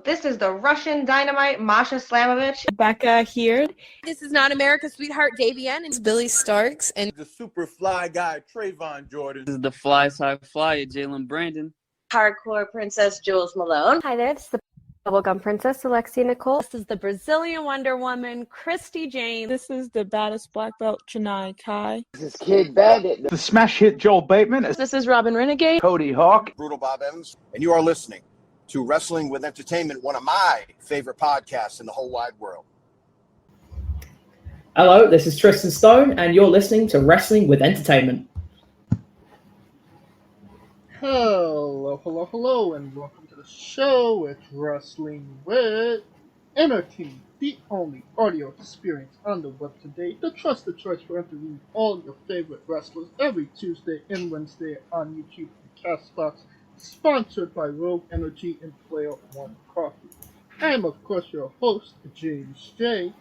This is the Russian Dynamite, Masha Slamovich. Becca here. This is not America's Sweetheart, Davian. And It's Billy Starks. And the super fly guy, Trayvon Jordan. This is the fly side flyer, Jalen Brandon. Hardcore Princess, Jules Malone. Hi there, this is the Bubblegum Princess, Alexia Nicole. This is the Brazilian Wonder Woman, Christy Jane. This is the baddest black belt, Chennai Kai. This is Kid Bandit. The smash hit Joel Bateman. This is Robin Renegade. Cody Hawk. Brutal Bob Evans. And you are listening to Wrestling with Entertainment, one of my favorite podcasts in the whole wide world. Hello, this is Tristan Stone, and you're listening to Wrestling with Entertainment. Hello, and welcome to the show. It's Wrestling with Entertainment, the only audio experience on the web today, the trusted choice for interviewing all your favorite wrestlers every Tuesday and Wednesday on YouTube and CastBox, sponsored by Rogue Energy and Player One Coffee. I am, of course, your host, James Jay,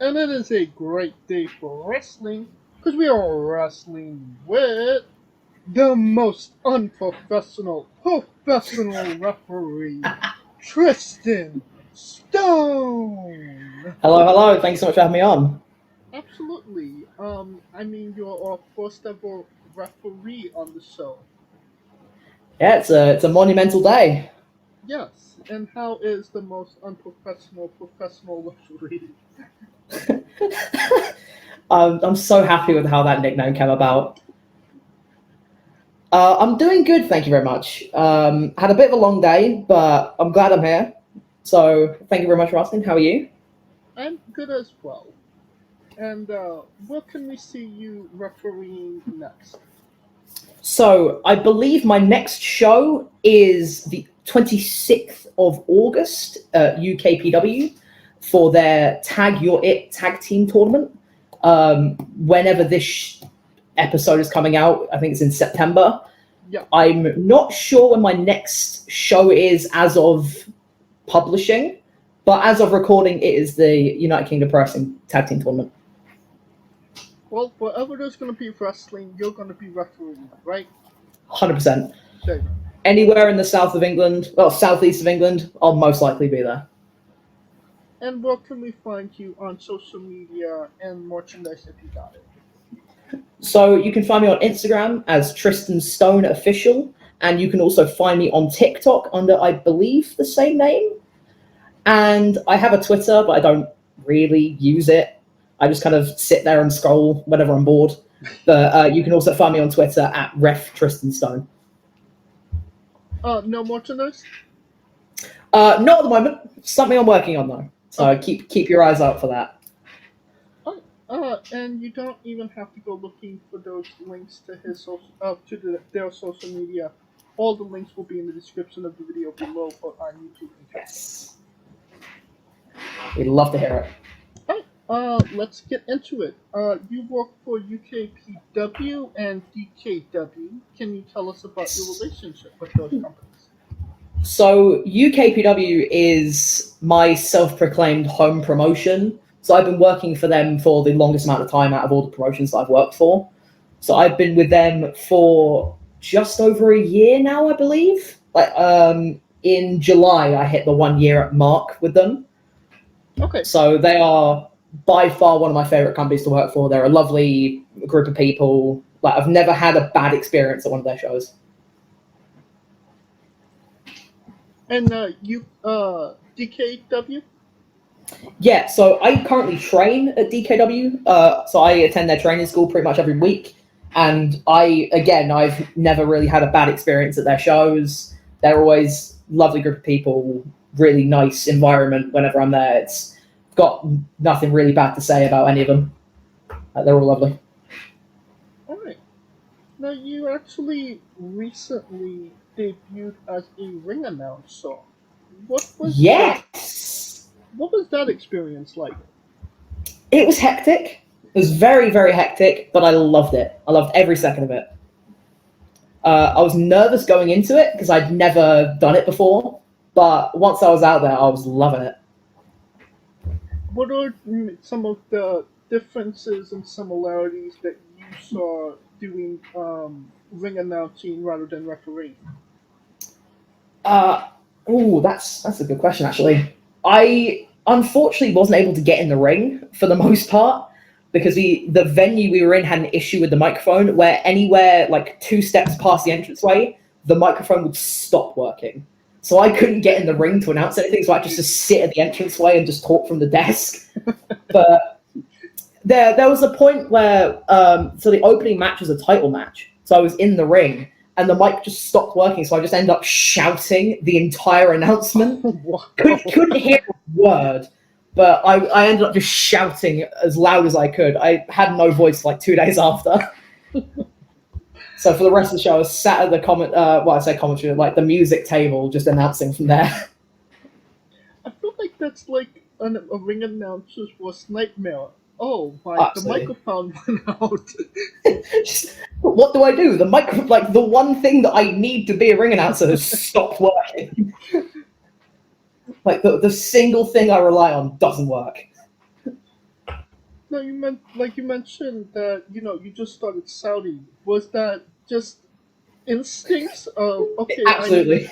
and it is a great day for wrestling, because we are wrestling with the most unprofessional professional referee, Tristan Stone. Hello. Thanks so much for having me on. Absolutely. You're our first ever referee on the show. Yeah, it's a monumental day. Yes. And how is the most unprofessional professional referee? I'm so happy with how that nickname came about. I'm doing good, thank you very much. Had a bit of a long day, but I'm glad I'm here. So thank you very much for asking. How are you? I'm good as well. And where can we see you refereeing next? So I believe my next show is the 26th of August at UKPW for their Tag Your It tag team tournament. Whenever this episode is coming out, I think it's in September. Yeah. I'm not sure when my next show is as of publishing, but as of recording, it is the United Kingdom Pro Wrestling Tag Team Tournament. Well, wherever there's going to be wrestling, you're going to be refereeing, right? 100%. Okay. Anywhere in the south of England, southeast of England, I'll most likely be there. And where can we find you on social media and merchandise if you got it? So you can find me on Instagram as Tristan Stone Official, and you can also find me on TikTok under, I believe, the same name. And I have a Twitter, but I don't really use it. I just kind of sit there and scroll whenever I'm bored. But you can also find me on Twitter at Ref Tristan Stone. No merchandise? Not at the moment. Something I'm working on though. So keep your eyes out for that. And you don't even have to go looking for those links to his their social media. All the links will be in the description of the video below or on YouTube. Yes. We'd love to hear it. Let's get into it. You work for UKPW and DKW. Can you tell us about your relationship with those companies? So UKPW is my self-proclaimed home promotion. So I've been working for them for the longest amount of time out of all the promotions that I've worked for. So I've been with them for just over a year now, I believe. In July, I hit the 1 year mark with them. Okay. So they are by far one of my favorite companies to work for. They're a lovely group of people. I've never had a bad experience at one of their shows. And DKW? Yeah, so I currently train at DKW. So I attend their training school pretty much every week. And I've never really had a bad experience at their shows. They're always lovely group of people, really nice environment whenever I'm there. It's got nothing really bad to say about any of them. They're all lovely. All right. Now, you actually recently debuted as a ring announcer. What was that experience like? It was hectic. It was very, very hectic, but I loved it. I loved every second of it. I was nervous going into it because I'd never done it before, but once I was out there, I was loving it. What are some of the differences and similarities that you saw doing ring announcing rather than refereeing? Oh, that's a good question, actually. I unfortunately wasn't able to get in the ring for the most part because the venue we were in had an issue with the microphone where anywhere like 2 steps past the entranceway, the microphone would stop working. So I couldn't get in the ring to announce anything, so I just sit at the entranceway and just talk from the desk. But there was a point where so the opening match was a title match, so I was in the ring and the mic just stopped working, so I just ended up shouting the entire announcement. Couldn't hear a word, but I ended up just shouting as loud as I could. I had no voice for like 2 days after. So for the rest of the show, I was sat at the commentary, like the music table, just announcing from there. I feel like that's like a ring announcer's worst nightmare. Oh, the microphone went out. Just, what do I do? The microphone, like the one thing that I need to be a ring announcer, has stopped working. Like the single thing I rely on doesn't work. No, you mentioned that you just started shouting. Was that just instincts of okay? Absolutely.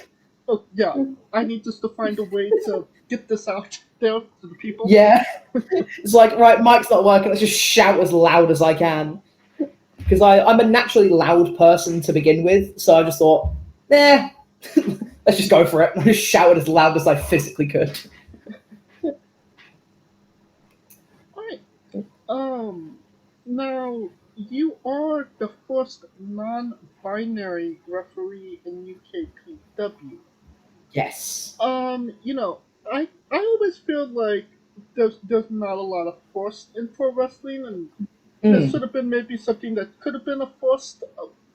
I need just to find a way to get this out there to the people. Yeah, it's like, right, mic's not working. Let's just shout as loud as I can. Because I'm a naturally loud person to begin with, so I just thought, let's just go for it. I just shouted as loud as I physically could. Now, you are the first non-binary referee in UKPW. Yes. I always feel like there's not a lot of first in pro wrestling, and this should have been maybe something that could have been a first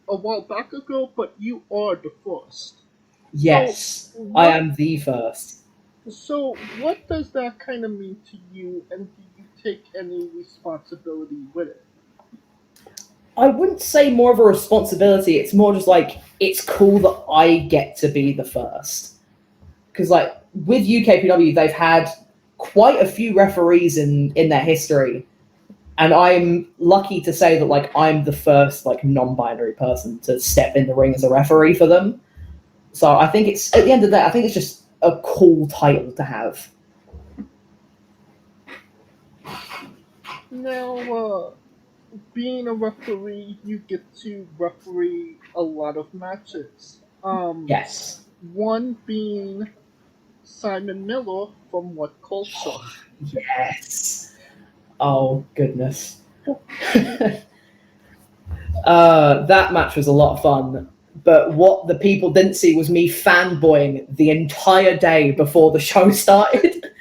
a while back ago, but you are the first. Yes, so I am the first. So, what does that kind of mean to you, and do you take any responsibility with it? I wouldn't say more of a responsibility. It's more just like, it's cool that I get to be the first. Because, like, with UKPW, they've had quite a few referees in their history. And I'm lucky to say that, like, I'm the first, like, non-binary person to step in the ring as a referee for them. So I think it's, at the end of the day, I think it's just a cool title to have. Now, being a referee, you get to referee a lot of matches. Yes. One being Simon Miller from What Culture. Yes. Oh, goodness. That match was a lot of fun. But what the people didn't see was me fanboying the entire day before the show started.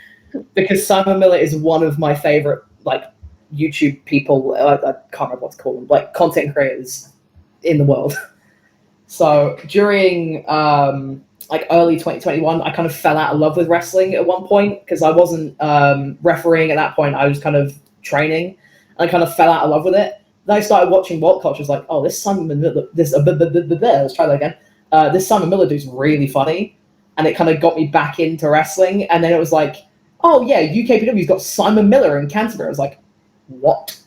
Because Simon Miller is one of my favorite, like, YouTube people, I can't remember what to call them, like, content creators in the world. So during, like, early 2021, I kind of fell out of love with wrestling at one point, because I wasn't refereeing at that point, I was kind of training, and I kind of fell out of love with it. Then I started watching What Culture. I was like, oh, this Simon Miller, let's try that again. This Simon Miller dude's really funny, and it kind of got me back into wrestling. And then it was like, oh yeah, UKPW's got Simon Miller in Canterbury. I was like, what?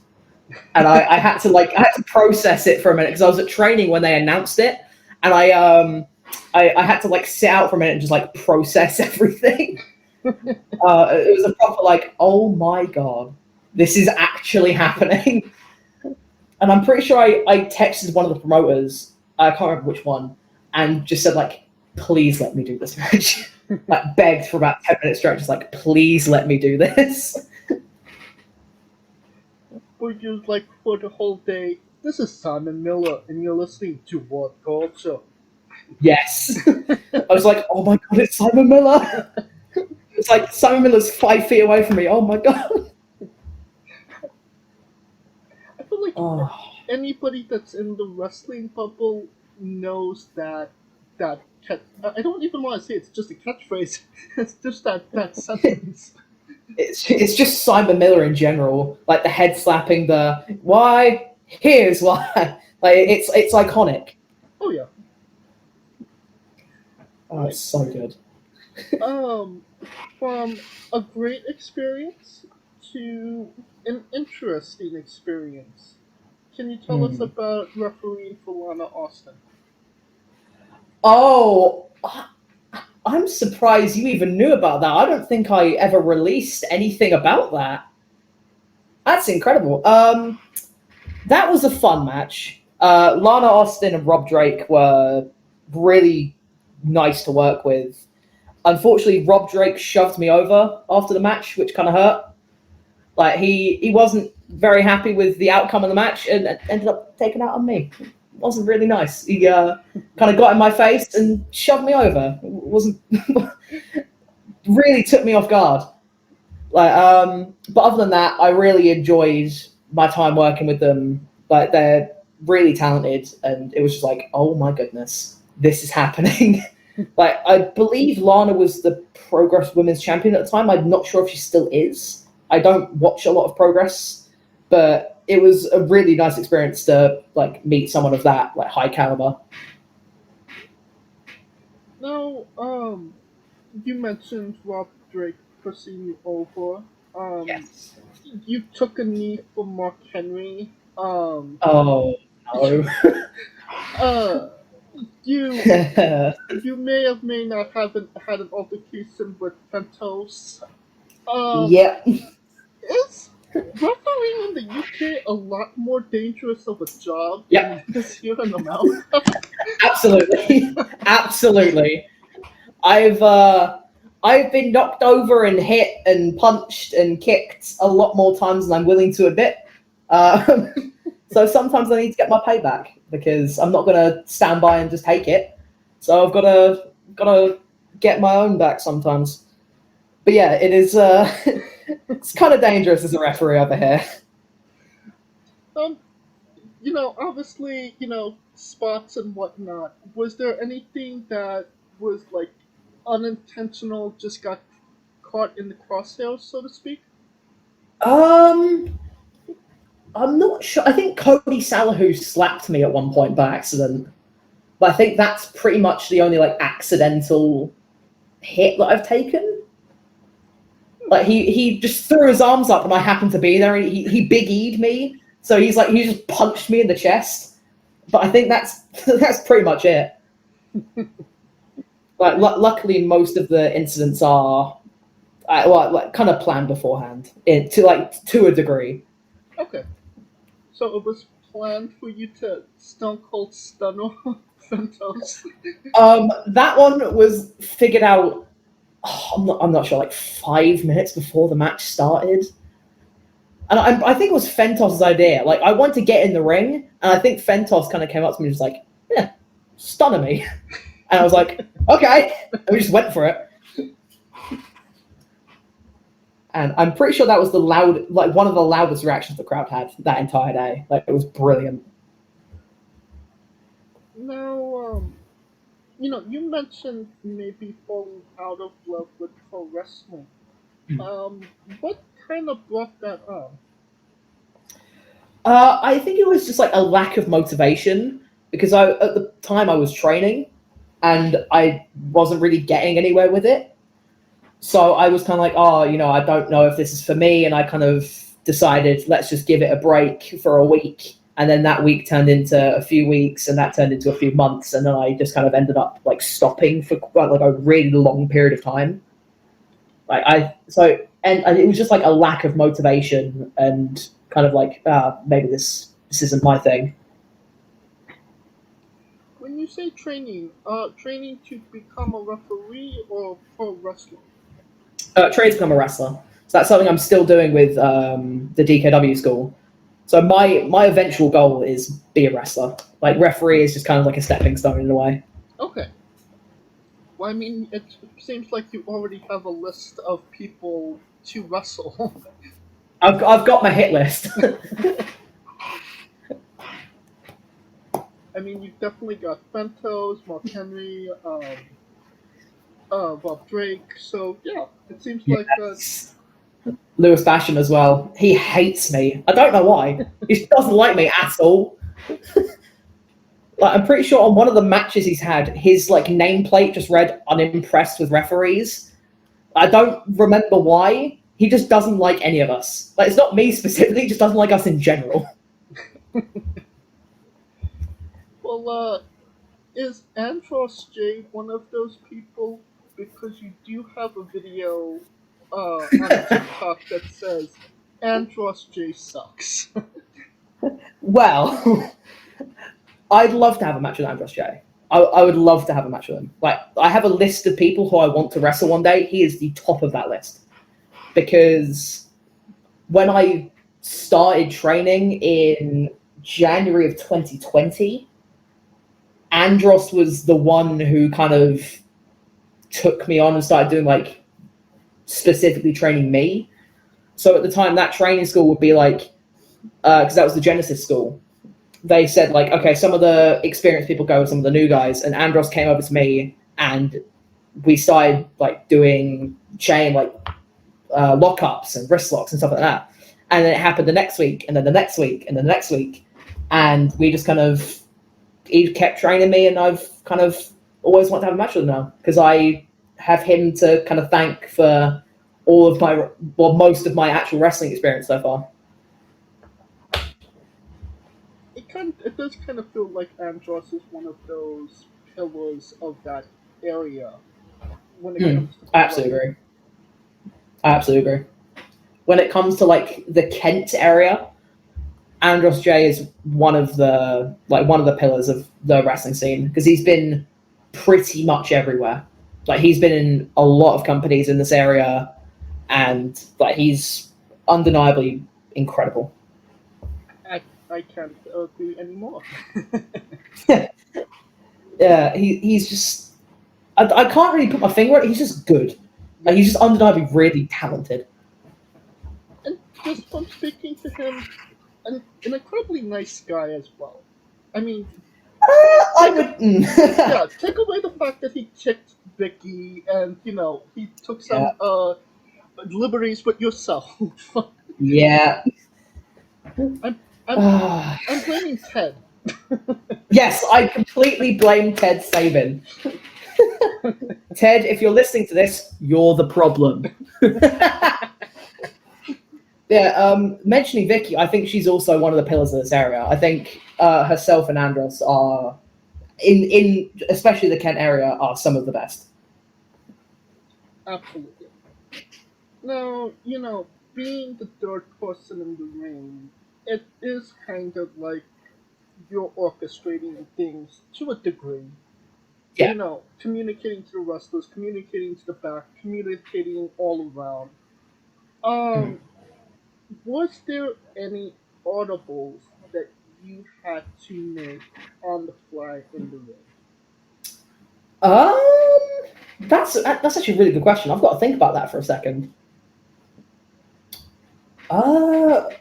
And I had to process it for a minute because I was at training when they announced it, and I had to like sit out for a minute and just like process everything. It was a proper like, oh my god, this is actually happening. And I'm pretty sure I texted one of the promoters, I can't remember which one, and just said, like, please let me do this match. Like, begged for about 10 minutes straight, just like, please let me do this. But you like, for the whole day, this is Simon Miller, and you're listening to What Culture. Yes. I was like, oh my god, it's Simon Miller. It's like, Simon Miller's 5 feet away from me, oh my god. I feel like anybody that's in the wrestling bubble knows that I don't even want to say it's just a catchphrase. It's just that sentence. It's just Simon Miller in general, like the head slapping, the why, here's why. Like it's iconic. Oh yeah. Oh, it's so good. From a great experience to an interesting experience. Can you tell us about refereeing for Lana Austin? Oh, I'm surprised you even knew about that. I don't think I ever released anything about that. That's incredible. That was a fun match. Lana Austin and Rob Drake were really nice to work with. Unfortunately, Rob Drake shoved me over after the match, which kind of hurt. Like, he wasn't very happy with the outcome of the match and ended up taking out on me. It wasn't really nice. He kind of got in my face and shoved me over. It wasn't really took me off guard. Like, but other than that, I really enjoyed my time working with them. Like, they're really talented, and it was just like, oh my goodness, this is happening. Like, I believe Lana was the Progress Women's Champion at the time. I'm not sure if she still is. I don't watch a lot of Progress, but it was a really nice experience to like meet someone of that like high caliber. Now, you mentioned Rob Drake pushing you over. Yes. You took a knee from Mark Henry. Oh no. You may have may not have had an altercation with Fentos. Yep. Is refereeing in the UK a lot more dangerous of a job Yep. than it is here in America? Absolutely. Absolutely. I've been knocked over and hit and punched and kicked a lot more times than I'm willing to admit. So sometimes I need to get my payback because I'm not going to stand by and just take it. So I've got to get my own back sometimes. But yeah, it is it's kind of dangerous as a referee over here. Obviously, spots and whatnot. Was there anything that was like unintentional, just got caught in the crosshairs, so to speak? I'm not sure. I think Cody Salahu slapped me at one point by accident. But I think that's pretty much the only like accidental hit that I've taken. Like he just threw his arms up and I happened to be there. And he Big E'd me, so he just punched me in the chest. But I think that's pretty much it. Like luckily, most of the incidents are kind of planned beforehand, to a degree. Okay, so it was planned for you to Stone Cold Stunner Fentos. That one was figured out. I'm not sure, like 5 minutes before the match started. And I think it was Fentos' idea. Like, I wanted to get in the ring, and I think Fentos kind of came up to me and was like, yeah, stunner me. And I was like, okay. And we just went for it. And I'm pretty sure that was one of the loudest reactions the crowd had that entire day. Like, it was brilliant. Now, you mentioned maybe falling out of love with pro wrestling. What kind of brought that on? I think it was just like a lack of motivation because at the time I was training and I wasn't really getting anywhere with it. So I was kind of like, I don't know if this is for me. And I kind of decided, let's just give it a break for a week. And then that week turned into a few weeks and that turned into a few months. And then I just kind of ended up like stopping for quite like a really long period of time. And it was just like a lack of motivation and kind of like, maybe this isn't my thing. When you say training to become a referee or pro wrestler? Training to become a wrestler. So that's something I'm still doing with the DKW school. So my eventual goal is be a wrestler. Like referee is just kind of like a stepping stone in a way. Okay. Well, I mean, it seems like you already have a list of people to wrestle. I've got my hit list. I mean, you've definitely got Fentos, Mark Henry, Bob Drake. So yeah, it seems like Lewis Basham as well. He hates me. I don't know why. He just doesn't like me at all. Like I'm pretty sure on one of the matches he's had, his like nameplate just read "unimpressed with referees." I don't remember why. He just doesn't like any of us. Like it's not me specifically. He just doesn't like us in general. Well, is Andros Jay one of those people? because you do have a video on TikTok that says Andros Jay sucks. Well, I'd love to have a match with Andros Jay. I would love to have a match with him. Like, I have a list of people who I want to wrestle one day. He is the top of that list. Because when I started training in January of 2020, Andros was the one who kind of took me on and started doing, like, specifically training me. So at the time, that training school would be like, because that was the Genesis school, they said, like, okay, some of the experienced people go with some of the new guys, and Andros came over to me, and we started, like, doing chain, like, lockups and wrist locks and stuff like that. And then it happened the next week, and then the next week, and then the next week. And we just kind of, he kept training me, and I've kind of always wanted to have a match with him now, because I have him to kind of thank for all of my, well, most of my actual wrestling experience so far. It does kind of feel like Andros is one of those pillars of that area when it comes to I absolutely agree. When it comes to, like, the Kent area, Andros Jay is one of the pillars of the wrestling scene, because he's been pretty much everywhere. Like, he's been in a lot of companies in this area, and, like, he's undeniably incredible. I can't agree anymore. Yeah, he's just, I can't really put my finger on it. He's just good. Like, he's just undeniably really talented. And just from speaking to him, an incredibly nice guy as well. I mean, I would. yeah, take away the fact that he kicked Vicky and, you know, he took some liberties with yourself. Yeah. I'm blaming Ted. Yes, I completely blame Ted Sabin. Ted, if you're listening to this, you're the problem. Yeah, mentioning Vicky, I think she's also one of the pillars of this area. I think herself and Andros are, in especially the Kent area, are some of the best. Absolutely. Now, you know, being the third person in the ring, it is kind of like you're orchestrating things to a degree. Yeah. You know, communicating to the wrestlers, communicating to the back, communicating all around. Was there any audibles that you had to make on the fly in the ring? That's actually a really good question. I've got to think about that for a second. I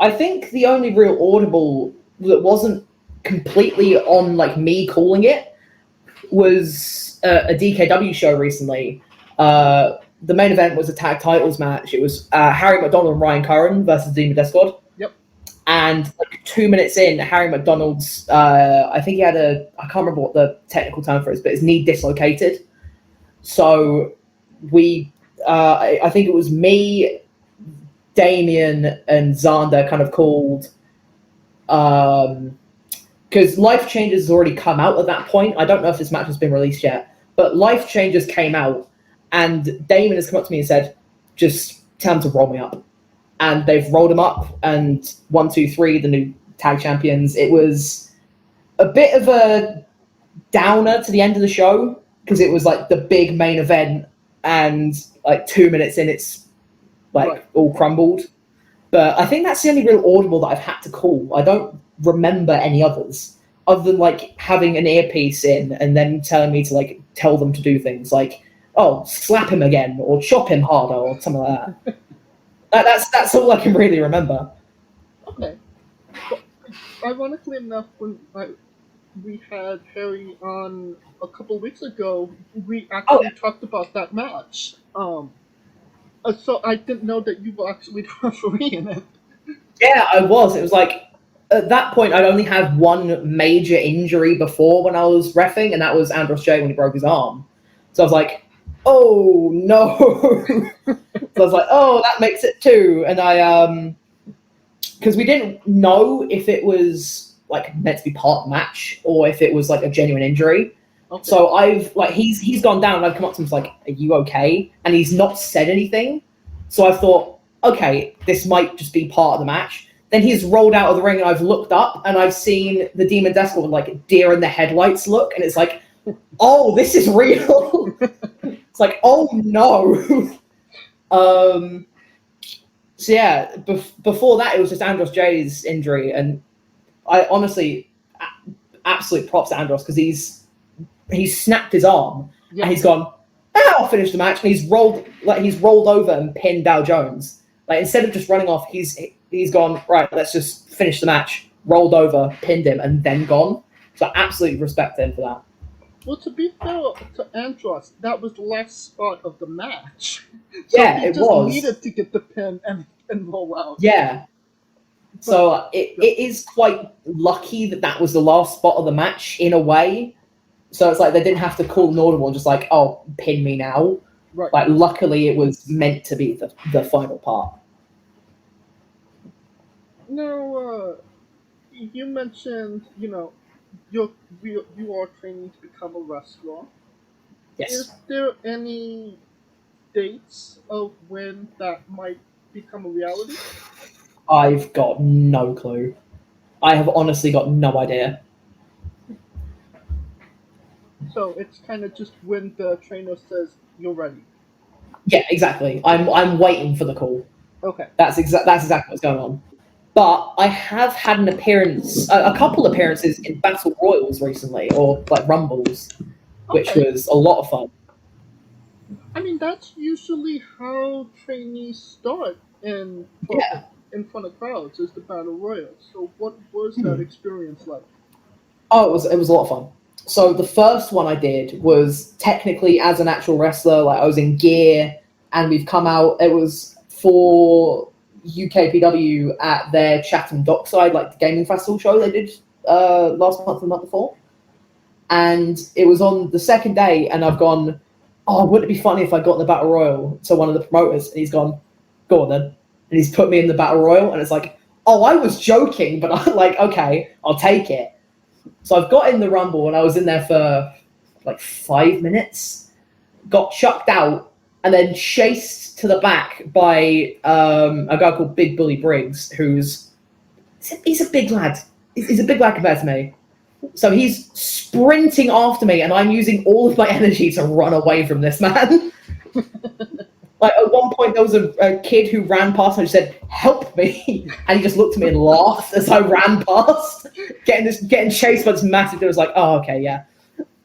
think the only real audible that wasn't completely on, like, me calling it was a DKW show recently. The main event was a tag titles match. It was Harry McDonald and Ryan Curran versus Demon Death Squad. Yep. And, like, 2 minutes in, Harry McDonald's, I think he had I can't remember what the technical term for it is, but his knee dislocated. So I think it was me, Damien, and Xander kind of called, because Life Changers has already come out at that point. I don't know if this match has been released yet, but Life Changers came out, and Damien has come up to me and said, just tell him to roll me up. And they've rolled him up, and 1, 2, 3, the new tag champions. It was a bit of a downer to the end of the show, because it was, like, the big main event, and, like, 2 minutes in, it's, like, all crumbled. But I think that's the only real audible that I've had to call. I don't remember any others, other than, like, having an earpiece in and then telling me to, like, tell them to do things like, oh, slap him again, or chop him harder, or something like that. That's all I can really remember. Okay. But ironically enough, when we had Harry on a couple weeks ago, we actually talked about that match. So I didn't know that you were actually the referee in it. Yeah, I was. It was like, at that point, I'd only had one major injury before when I was reffing, and that was Andros Jay when he broke his arm. So I was like, oh, no. So I was like, oh, that makes it 2. And I, because we didn't know if it was, like, meant to be part of the match or if it was, like, a genuine injury. Okay. So I've like he's gone down and I've come up to him and was like, "Are you okay?" And he's not said anything. So I thought, okay, this might just be part of the match. Then he's rolled out of the ring and I've looked up and I've seen the Demon Death Squad with like deer in the headlights look, and it's like, oh, this is real. It's like, oh no. So yeah, before that it was just Andros Jay's injury, and I honestly absolute props to Andros because he's snapped his arm and he's gone, I'll finish the match, and he's rolled over and pinned Dow Jones. Like instead of just running off, he's gone, right, let's just finish the match, rolled over, pinned him, and then gone. So I absolutely respect him for that. Well, to be fair to Andros, that was the last spot of the match. So Yeah, he it just was. needed to get the pin and roll out. Yeah. So it is quite lucky that was the last spot of the match in a way. So it's like they didn't have to call an audible and just like, oh, pin me now. Right. Like luckily it was meant to be the final part. Now, you mentioned, you are training to become a wrestler. Yes. Is there any dates of when that might become a reality? I've got no clue. I have honestly got no idea. So it's kind of just when the trainer says you're ready. Yeah, exactly. I'm waiting for the call. Okay. That's exactly what's going on. But I have had an appearance, a couple appearances in Battle Royals recently, or like Rumbles, which was a lot of fun. I mean, that's usually how trainees start in front of crowds, is the Battle Royal. So what was that experience like? Oh, it was a lot of fun. So the first one I did was technically as an actual wrestler, like I was in gear, and we've come out. It was for UKPW at their Chatham Dockside, like the gaming festival show they did last month and the month before. And it was on the second day, and I've gone, oh, wouldn't it be funny if I got in the Battle Royal to one of the promoters? And he's gone, go on then. And he's put me in the Battle Royal, and it's like, oh, I was joking, but I'm like, okay, I'll take it. So I've got in the Rumble, and I was in there for like 5 minutes, got chucked out, and then chased to the back by a guy called Big Bully Briggs, he's a big lad. He's a big lad compared to me. So he's sprinting after me, and I'm using all of my energy to run away from this man. Like at one point, there was a kid who ran past and said, "Help me!" And he just looked at me and laughed as I ran past, getting chased by this massive dude. I was like, "Oh, okay, yeah."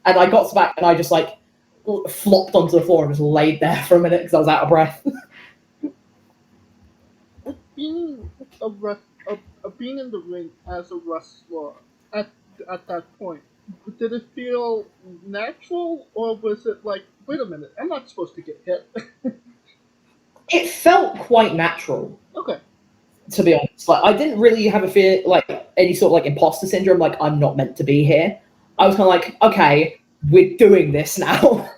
And I got back, and I just like flopped onto the floor and just laid there for a minute because I was out of breath. Being being in the ring as a wrestler at that point, did it feel natural, or was it like, wait a minute, I'm not supposed to get hit? It felt quite natural. Okay. To be honest, like I didn't really have a fear, like any sort of like imposter syndrome. Like I'm not meant to be here. I was kind of like, okay, we're doing this now.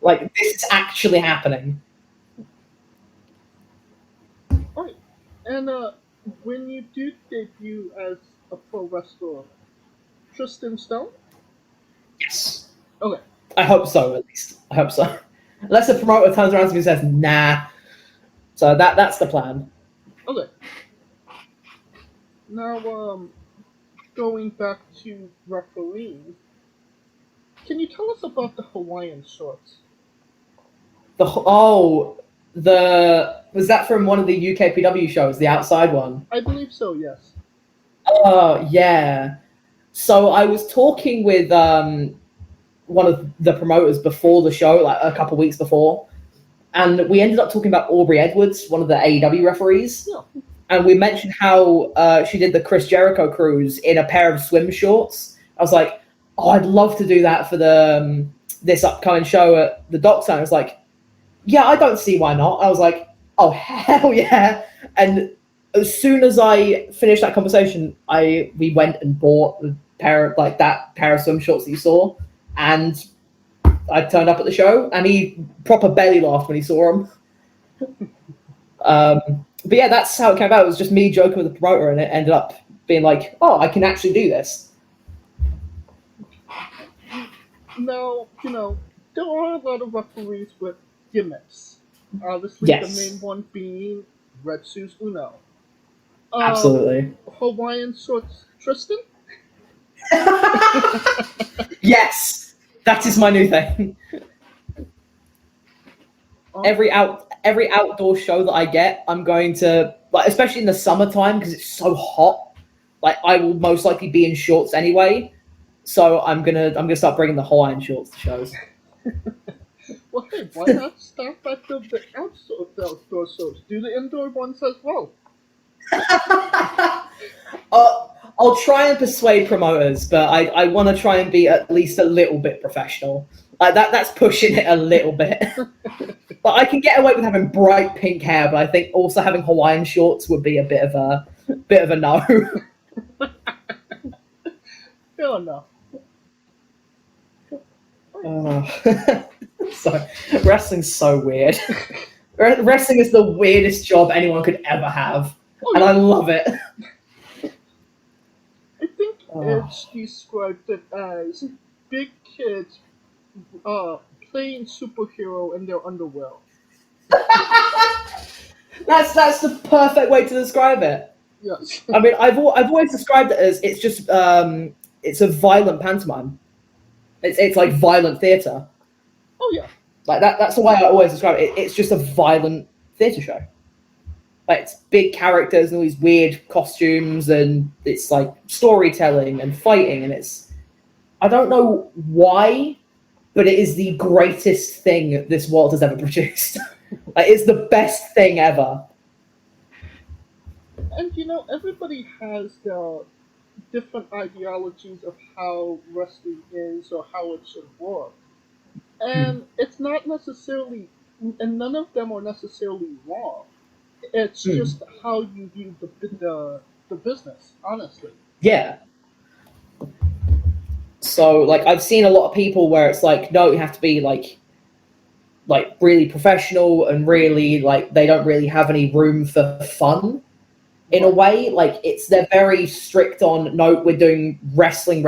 Like this is actually happening. Alright. And when you do debut as a pro wrestler, Tristan Stone? Yes. Okay. I hope so, at least. I hope so. Unless the promoter turns around to me and says, nah. So that's the plan. Okay. Now, going back to refereeing, can you tell us about the Hawaiian shorts? Was that from one of the UKPW shows, the outside one? I believe so, yes. Oh, yeah. So I was talking with one of the promoters before the show, like a couple weeks before, and we ended up talking about Aubrey Edwards, one of the AEW referees. Yeah. And we mentioned how she did the Chris Jericho cruise in a pair of swim shorts. I was like, oh, I'd love to do that for this upcoming show at the Dockside. I was like, yeah, I don't see why not. I was like, oh, hell yeah. And as soon as I finished that conversation, we went and bought that pair of swim shorts that you saw. And I turned up at the show, and he proper belly laughed when he saw them. But yeah, that's how it came about. It was just me joking with the promoter, and it ended up being like, oh, I can actually do this. Now, there are a lot of referees with gimmicks. Obviously, Yes. the main one being Red Shoes Uno. Absolutely. Hawaiian sorts Tristan? Yes, that is my new thing. Every outdoor show that I get, I'm going to, like, especially in the summertime because it's so hot. Like, I will most likely be in shorts anyway, so I'm gonna start bringing the Hawaiian shorts to shows. Well, hey, why not stop at the outdoor shows? Do the indoor ones as well. I'll try and persuade promoters, but I want to try and be at least a little bit professional. Like that's pushing it a little bit. But I can get away with having bright pink hair, but I think also having Hawaiian shorts would be a bit of a no. Fair enough. So wrestling's so weird. Wrestling is the weirdest job anyone could ever have, and I love it. I think Edge described it as big kids playing superhero in their underwear. That's the perfect way to describe it. Yes. I mean, I've always described it as it's just it's a violent pantomime. It's like violent theatre. Oh yeah. Like that's the way I always describe it. It's just a violent theatre show. Like it's big characters and all these weird costumes, and it's like storytelling and fighting, and I don't know why, but it is the greatest thing this world has ever produced. Like it's the best thing ever. And everybody has their different ideologies of how wrestling is or how it should work. And it's not necessarily, and none of them are necessarily wrong. It's just how you view the business, honestly. Yeah. So, like, I've seen a lot of people where it's like, no, you have to be like really professional and really like they don't really have any room for fun. In a way, like they're very strict on no, we're doing wrestling.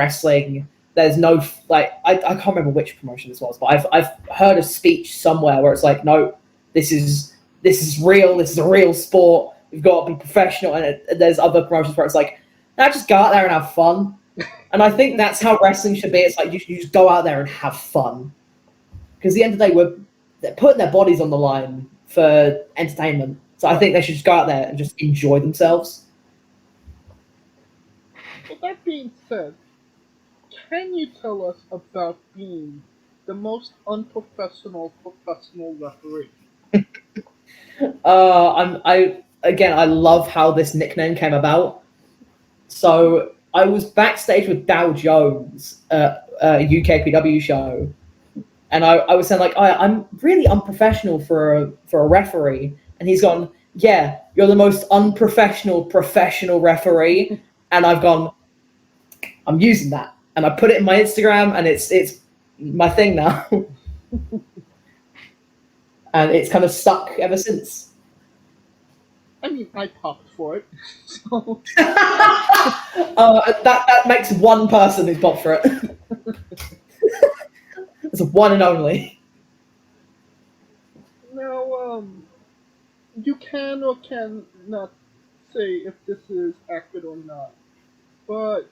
There's no like I can't remember which promotion this was, but I've heard a speech somewhere where it's like, no, this is real. This is a real sport. We've got to be professional. And there's other promotions where it's like, now just go out there and have fun. And I think that's how wrestling should be. It's like you just go out there and have fun. Because at the end of the day, they're putting their bodies on the line for entertainment. So I think they should just go out there and just enjoy themselves. With that being said, can you tell us about being the most unprofessional professional referee? I love how this nickname came about. So I was backstage with Dow Jones at a UKPW show, and I was saying like, I'm really unprofessional for a referee. And he's gone, yeah, you're the most unprofessional professional referee. And I've gone, I'm using that. And I put it in my Instagram, and it's my thing now. And it's kind of stuck ever since. I mean, I popped for it. So that makes one person who's popped for it. It's a one and only. Now, you can or cannot say if this is accurate or not, but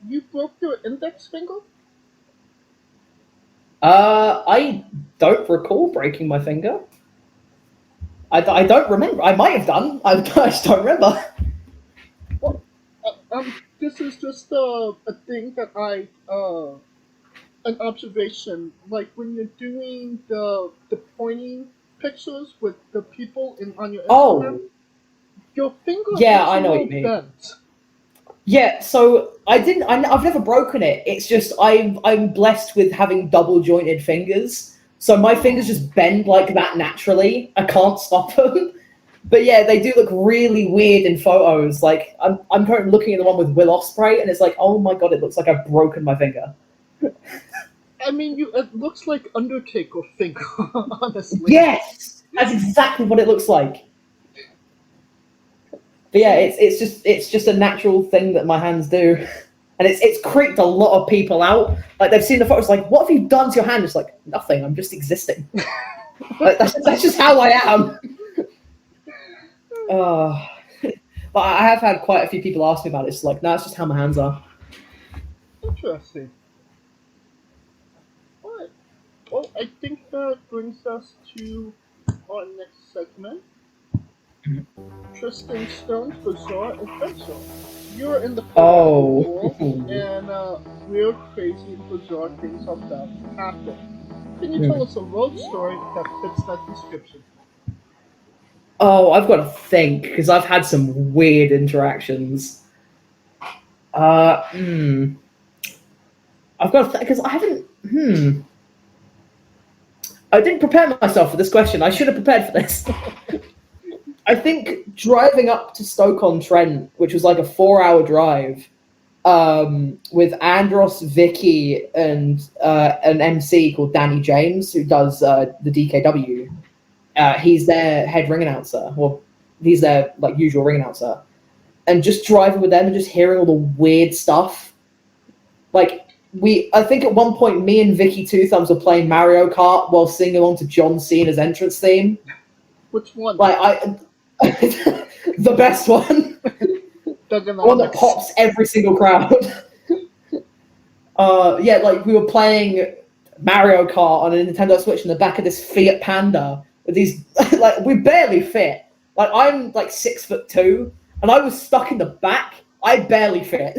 you broke your index finger? I don't recall breaking my finger. I don't remember. I might have done. I just don't remember. Well, this is just a thing that an observation. Like when you're doing the pointing pictures with the people on your Instagram, your finger I know what you mean. Bent. Yeah, so I've never broken it. It's just I'm blessed with having double jointed fingers. So my fingers just bend like that naturally. I can't stop them. But yeah, they do look really weird in photos. Like I'm currently looking at the one with Will Ospreay, and it's like, oh my god, it looks like I've broken my finger. I mean, it looks like Undertaker finger, honestly. Yes, that's exactly what it looks like. But yeah, it's just a natural thing that my hands do. and it's creeped a lot of people out. Like they've seen the photos, like, what have you done to your hand? It's like nothing. I'm just existing. Like, that's just how I am. But I have had quite a few people ask me about it. It's like, no, it's just how my hands are. Interesting. Alright. Well, I think that brings us to our next segment. Tristan Stone's Bizarre Adventure. You're in the world, and weird, crazy, and bizarre things are about to happen. Can you tell us a road story that fits that description? Oh, I've got to think, because I've had some weird interactions. I've got to think, because I haven't, I didn't prepare myself for this question. I should have prepared for this. I think driving up to Stoke-on-Trent, which was like a 4-hour drive, with Andros, Vicky, and an MC called Danny James, who does the DKW. He's their head ring announcer. Well, he's their like usual ring announcer. And just driving with them and just hearing all the weird stuff. Like I think at one point me and Vicky Two Thumbs were playing Mario Kart while singing along to John Cena's entrance theme. Which one? Like the best one. One that pops every single crowd. Yeah, like we were playing Mario Kart on a Nintendo Switch in the back of this Fiat Panda with these like we barely fit. Like I'm like 6'2", and I was stuck in the back. I barely fit.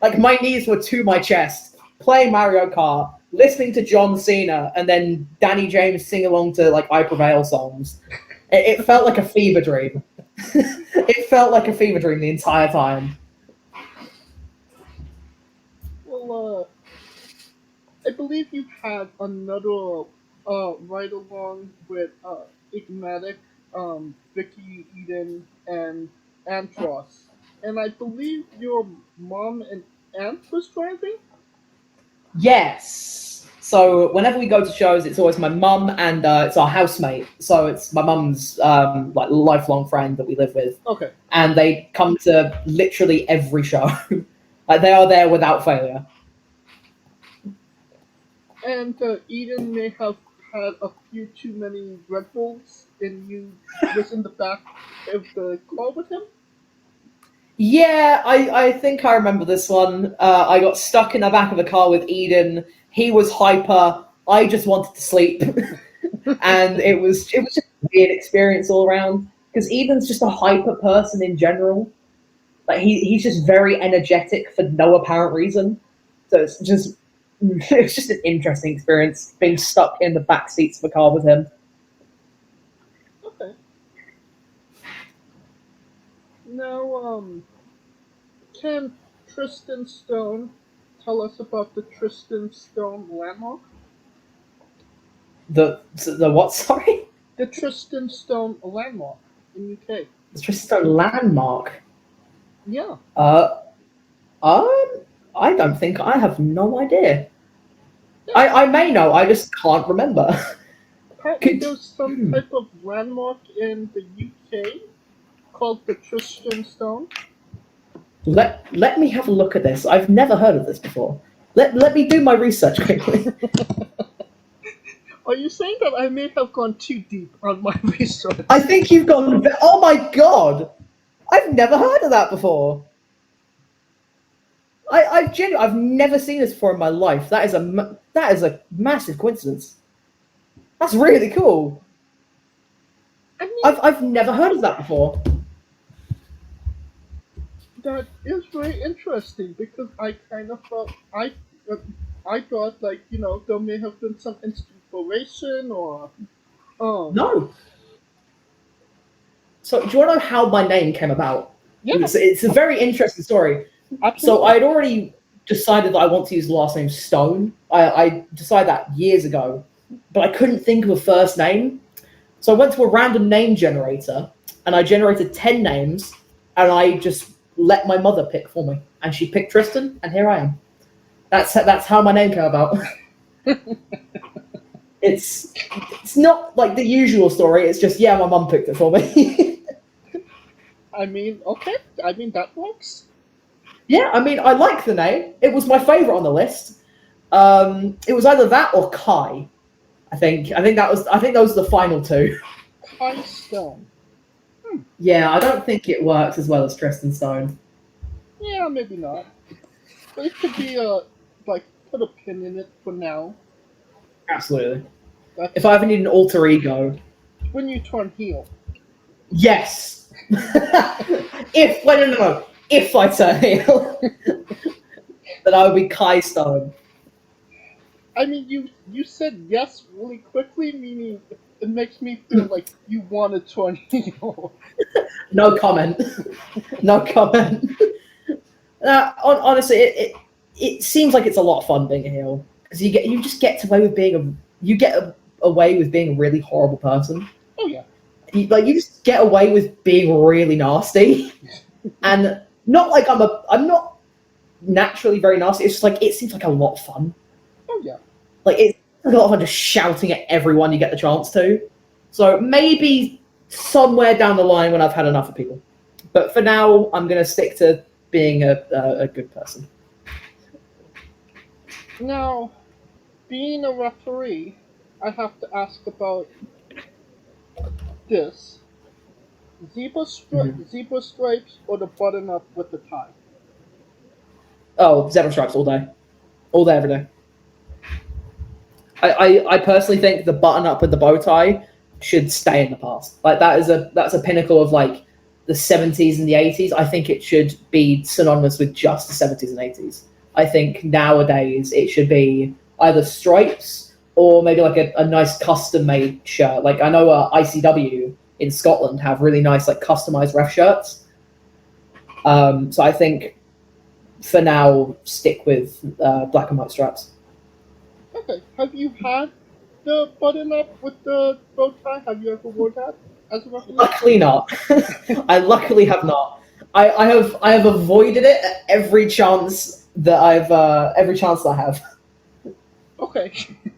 Like my knees were to my chest. Playing Mario Kart, listening to John Cena, and then Danny James sing along to like I Prevail songs. It felt like a fever dream. It felt like a fever dream the entire time. Well, I believe you had another ride along with Igmatic, Vicky, Eden, and Andros. And I believe your mom and aunt was driving? Yes. So whenever we go to shows, it's always my mum and it's our housemate. So it's my mum's like lifelong friend that we live with. Okay. And they come to literally every show. Like they are there without failure. And Eden may have had a few too many Red Bulls, and you was in the back of the car with him? Yeah, I think I remember this one. I got stuck in the back of the car with Eden. He was hyper. I just wanted to sleep. And it was just a weird experience all around. Because Eden's just a hyper person in general. Like he's just very energetic for no apparent reason. So it's just an interesting experience being stuck in the back seats of a car with him. Okay. Now, can Tristan Stone tell us about the Tristan Stone landmark? The what, sorry? The Tristan Stone landmark in UK. The Tristan Stone landmark? Yeah. I don't think I have no idea. Yeah. I may know, I just can't remember. Apparently there's some type of landmark in the UK called the Tristan Stone. Let me have a look at this. I've never heard of this before. Let me do my research quickly. Are you saying that I may have gone too deep on my research? I think you've gone... Oh my god! I've never heard of that before. I've never seen this before in my life. That is a massive coincidence. That's really cool. I mean, I've never heard of that before. That is very interesting because I kind of thought I thought like there may have been some inspiration or No. So do you want to know how my name came about? Yeah. It's a very interesting story. Absolutely. So I'd already decided that I want to use the last name Stone. I decided that years ago, but I couldn't think of a first name. So I went to a random name generator and I generated 10 names and I just let my mother pick for me. And she picked Tristan and here I am. That's how my name came about. It's not like the usual story. It's just, yeah, my mum picked it for me. I mean, okay. I mean, that works. Yeah, I mean, I like the name. It was my favorite on the list. It was either that or Kai. I think those are the final two. Kai Stone. Yeah, I don't think it works as well as Tristan Stone. Yeah, maybe not. But it could be put a pin in it for now. Absolutely. That's If I ever need an alter ego, when you turn heel. yes. If I turn heel, then I would be Kai Stone. I mean, you said yes really quickly, meaning it makes me feel like you want to turn heel. No comment. No comment. Honestly, it seems like it's a lot of fun being a heel because you just get away with being away with being a really horrible person. Oh yeah. You just get away with being really nasty, and not like I'm not naturally very nasty. It's just like it seems like a lot of fun. Oh yeah. Like it's a lot of fun just shouting at everyone you get the chance to. So maybe somewhere down the line when I've had enough of people, but for now I'm gonna stick to being a good person. Now, being a referee, I have to ask about this. Zebra stripes or the button up with the tie? Oh, zebra stripes all day, every day. I personally think the button up with the bow tie should stay in the past. Like that's a pinnacle of like the 70s and the 80s. I think it should be synonymous with just the 70s and 80s. I think nowadays it should be either stripes or maybe like a nice custom made shirt. Like I know ICW in Scotland have really nice like customized ref shirts. So I think for now stick with black and white stripes. Okay. Have you had the button up with the bow tie? Have you ever worn that as a referee? Luckily not. I luckily have not. I have avoided it at every chance that I have. Okay.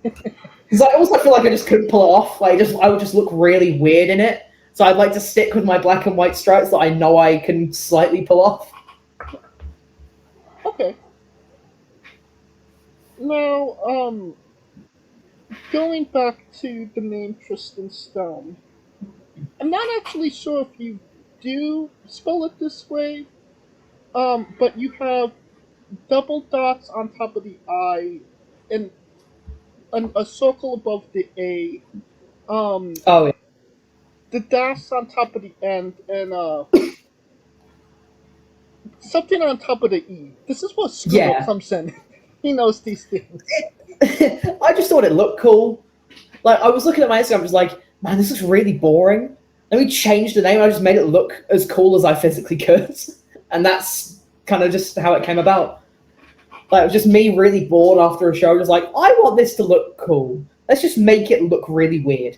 Because I also feel like I just couldn't pull it off. Like I would just look really weird in it. So I'd like to stick with my black and white stripes that I know I can slightly pull off. Okay. Now, going back to the name Tristan Stone, I'm not actually sure if you do spell it this way, but you have double dots on top of the I and a circle above the A, Oh yeah. the dash on top of the end, and something on top of the E. This is what Scuba comes in. He knows these things. I just thought it looked cool. Like I was looking at my Instagram, I was like, man, this looks really boring. Let me change the name. I just made it look as cool as I physically could, and that's kind of just how it came about. Like it was just me really bored after a show, just like I want this to look cool. Let's just make it look really weird,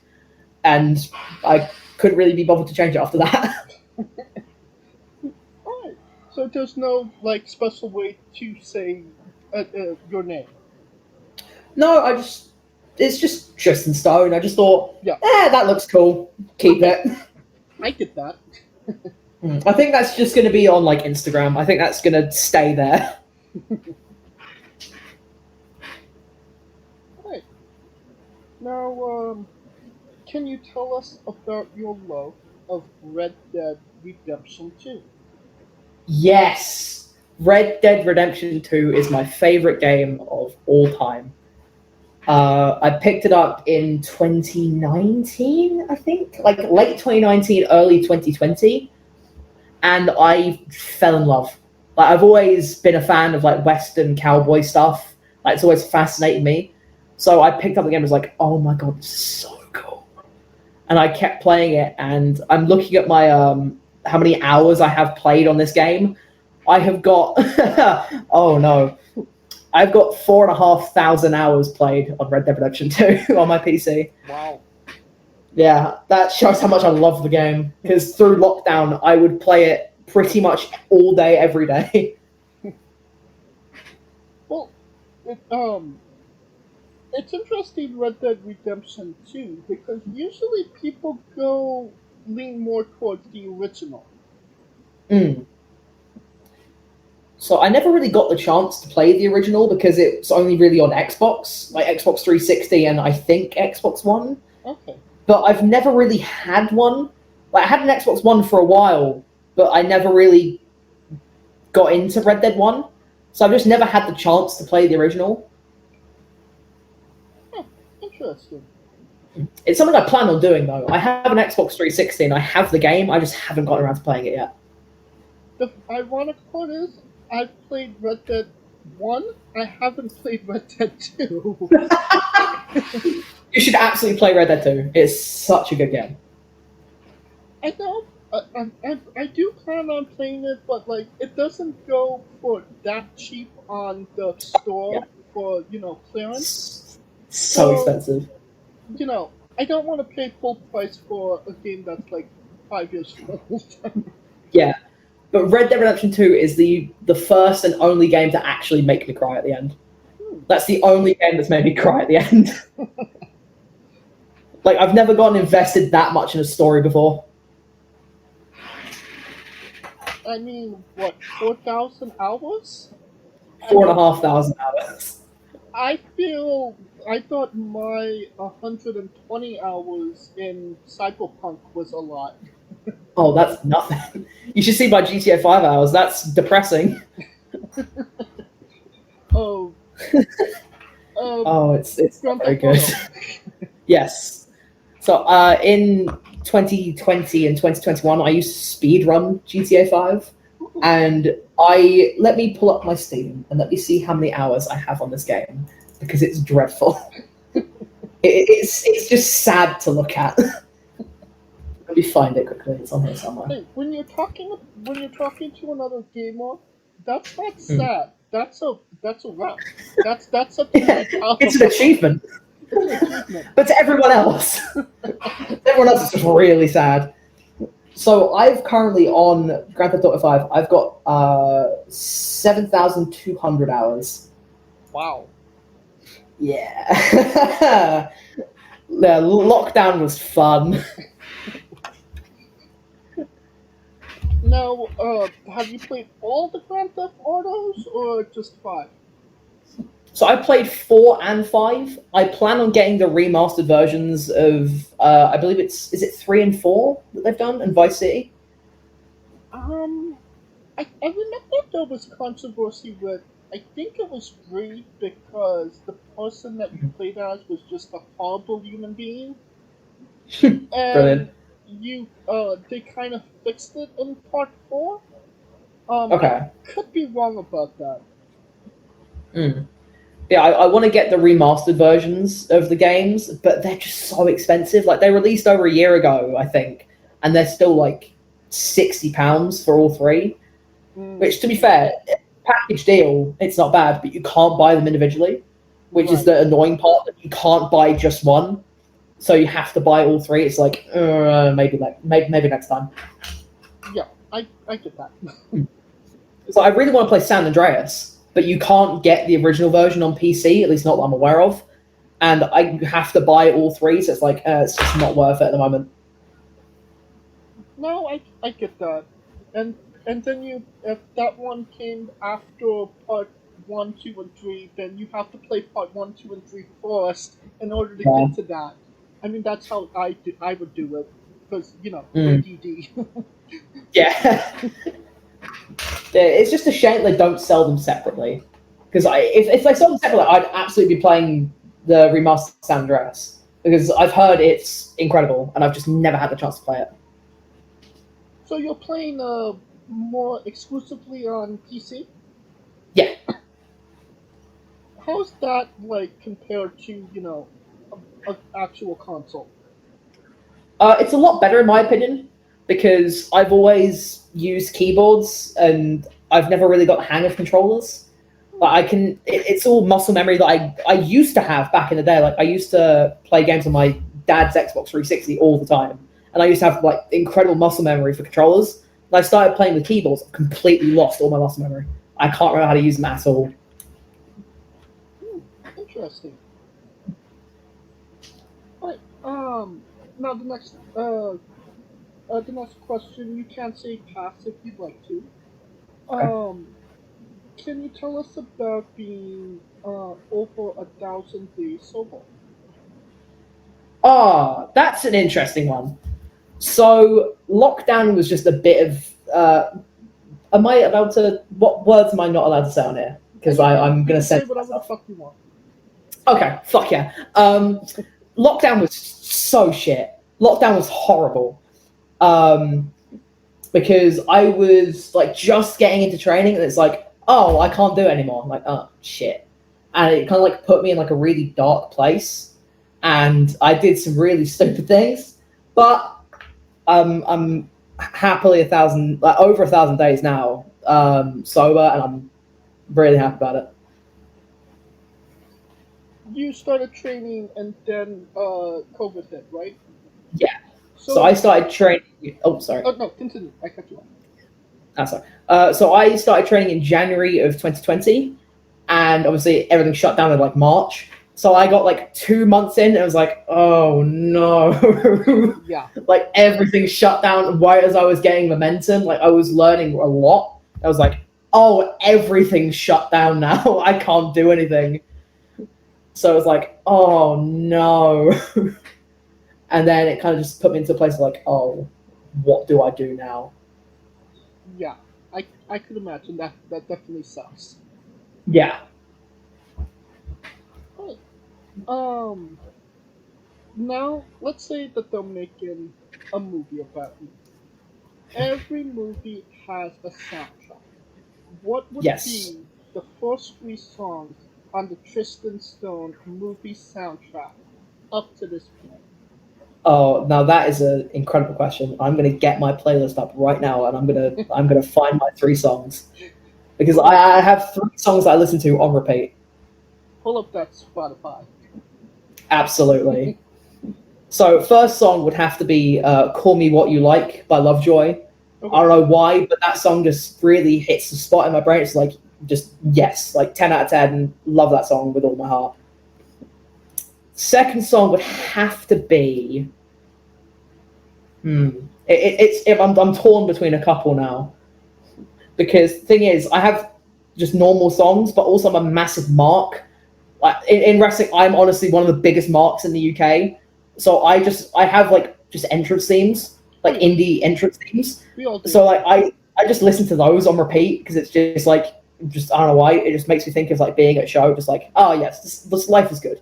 and I couldn't really be bothered to change it after that. Alright, so there's no like special way to say your name. No, it's just Tristan Stone. I just thought, that looks cool. Keep it. I get that. I think that's just going to be on like Instagram. I think that's going to stay there. Right. Now, can you tell us about your love of Red Dead Redemption 2? Yes! Red Dead Redemption 2 is my favorite game of all time. I picked it up in 2019, I think, like late 2019, early 2020, and I fell in love. Like I've always been a fan of like Western cowboy stuff. Like it's always fascinated me. So I picked up the game and was like, oh my god, this is so cool. And I kept playing it, and I'm looking at my how many hours I have played on this game. I have got oh no. I've got 4,500 hours played on Red Dead Redemption 2 on my PC. Wow. Yeah, that shows how much I love the game. Because through lockdown, I would play it pretty much all day, every day. Well, it's interesting Red Dead Redemption 2 because usually people lean more towards the original. So I never really got the chance to play the original because it's only really on Xbox, like Xbox 360 and I think Xbox One. Okay. But I've never really had one. Like I had an Xbox One for a while, but I never really got into Red Dead 1. So I've just never had the chance to play the original. Interesting. It's something I plan on doing though. I have an Xbox 360 and I have the game, I just haven't gotten around to playing it yet. The ironic part is, I've played Red Dead 1, I haven't played Red Dead 2. You should absolutely play Red Dead 2. It's such a good game. I know, I do plan on playing it, but like, it doesn't go for that cheap on the store for, clearance. So expensive. I don't want to pay full price for a game that's like 5 years old. Yeah. But Red Dead Redemption 2 is the first and only game to actually make me cry at the end. That's the only game that's made me cry at the end. Like, I've never gotten invested that much in a story before. I mean, what, 4,000 hours? 4,500 hours. I thought my 120 hours in Cyberpunk was a lot. Oh, that's nothing. You should see my GTA 5 hours. That's depressing. Oh. It's not very good. Yes. So, in 2020 and 2021, I used to speedrun GTA 5. And let me pull up my Steam and let me see how many hours I have on this game, because it's dreadful. It's just sad to look at. Let me find it quickly. It's on here somewhere. Hey, when you're talking to another gamer, that's not sad. That's a rap. That's a It's an achievement. It's an achievement. But to everyone else, everyone else is just really sad. So I've currently on Grand Theft Auto 5. I've got 7,200 hours. Wow. Yeah. The lockdown was fun. Now, have you played all the Grand Theft Autos or just 5? So I played 4 and 5. I plan on getting the remastered versions of, I believe is it 3 and 4 that they've done, and Vice City? I remember there was controversy with, I think it was 3, because the person that you played as was just a horrible human being. And Brilliant. they kind of fixed it in part 4. Okay. I could be wrong about that. Yeah, I want to get the remastered versions of the games, but they're just so expensive. Like, they released over a year ago, I think, and they're still like £60 for all 3. Which, to be fair, package deal, it's not bad, but you can't buy them individually, which is the annoying part, that you can't buy just one. So you have to buy all 3. It's like, maybe next time. Yeah, I get that. So I really want to play San Andreas, but you can't get the original version on PC, at least not that I'm aware of. And I have to buy all 3, so it's like, it's just not worth it at the moment. No, I get that. And then if that one came after part 1, 2, and 3, then you have to play part 1, 2, and 3 first in order to get to that. I mean, that's how I would do it, because, ADD. Yeah. It's just a shame they don't sell them separately. Because if they sold them separately, I'd absolutely be playing the remastered San Andreas. Because I've heard it's incredible, and I've just never had the chance to play it. So you're playing more exclusively on PC? Yeah. How's that, like, compared to, an actual console? It's a lot better, in my opinion, because I've always used keyboards, and I've never really got the hang of controllers. But it's all muscle memory that I used to have back in the day. Like, I used to play games on my dad's Xbox 360 all the time, and I used to have, like, incredible muscle memory for controllers. And I started playing with keyboards, I've completely lost all my muscle memory. I can't remember how to use them at all. Interesting. Alright, now the next question, you can say pass if you'd like to. Okay. can you tell us about being over 1,000 days sober? That's an interesting one. So lockdown was just a bit of. Am I allowed to? What words am I not allowed to say on here? Because I'm gonna say say whatever the fuck you want. Okay, fuck yeah. Lockdown was so shit. Lockdown was horrible. Because I was like just getting into training, and it's like, oh, I can't do it anymore. I'm like, oh shit, and it kind of like put me in like a really dark place, and I did some really stupid things, but I'm happily over 1,000 days now, sober, and I'm really happy about it. You started training and then COVID hit, right? Yeah. So I started training. Oh, sorry. Oh no, continue. I cut you off. That's sorry. So I started training in January of 2020, and obviously everything shut down in like March. So I got like 2 months in, and it was like, oh no. Yeah. Like everything shut down right as I was getting momentum. Like I was learning a lot. I was like, oh, everything's shut down now. I can't do anything. So it was like, oh no. And then it kind of just put me into a place of like, oh, what do I do now? Yeah, I could imagine that definitely sucks. Yeah. Right. Now let's say that they're making a movie about you. Every movie has a soundtrack. What would be the first 3 songs on the Tristan Stone movie soundtrack up to this point? Oh, now that is an incredible question. I'm gonna get my playlist up right now, and I'm gonna find my 3 songs, because I have 3 songs that I listen to on repeat. Pull up that Spotify. Absolutely. So first song would have to be "Call Me What You Like" by Lovejoy. Okay. I don't know why, but that song just really hits the spot in my brain. It's like just yes, like 10 out of 10. Love that song with all my heart. Second song would have to be. I'm torn between a couple now, because the thing is, I have just normal songs, but also I'm a massive mark. Like in wrestling, I'm honestly one of the biggest marks in the UK. So I have like just entrance themes, like indie entrance themes. So like I just listen to those on repeat, because it's just like I don't know why, it just makes me think of like being at a show, just like, oh yes, this life is good.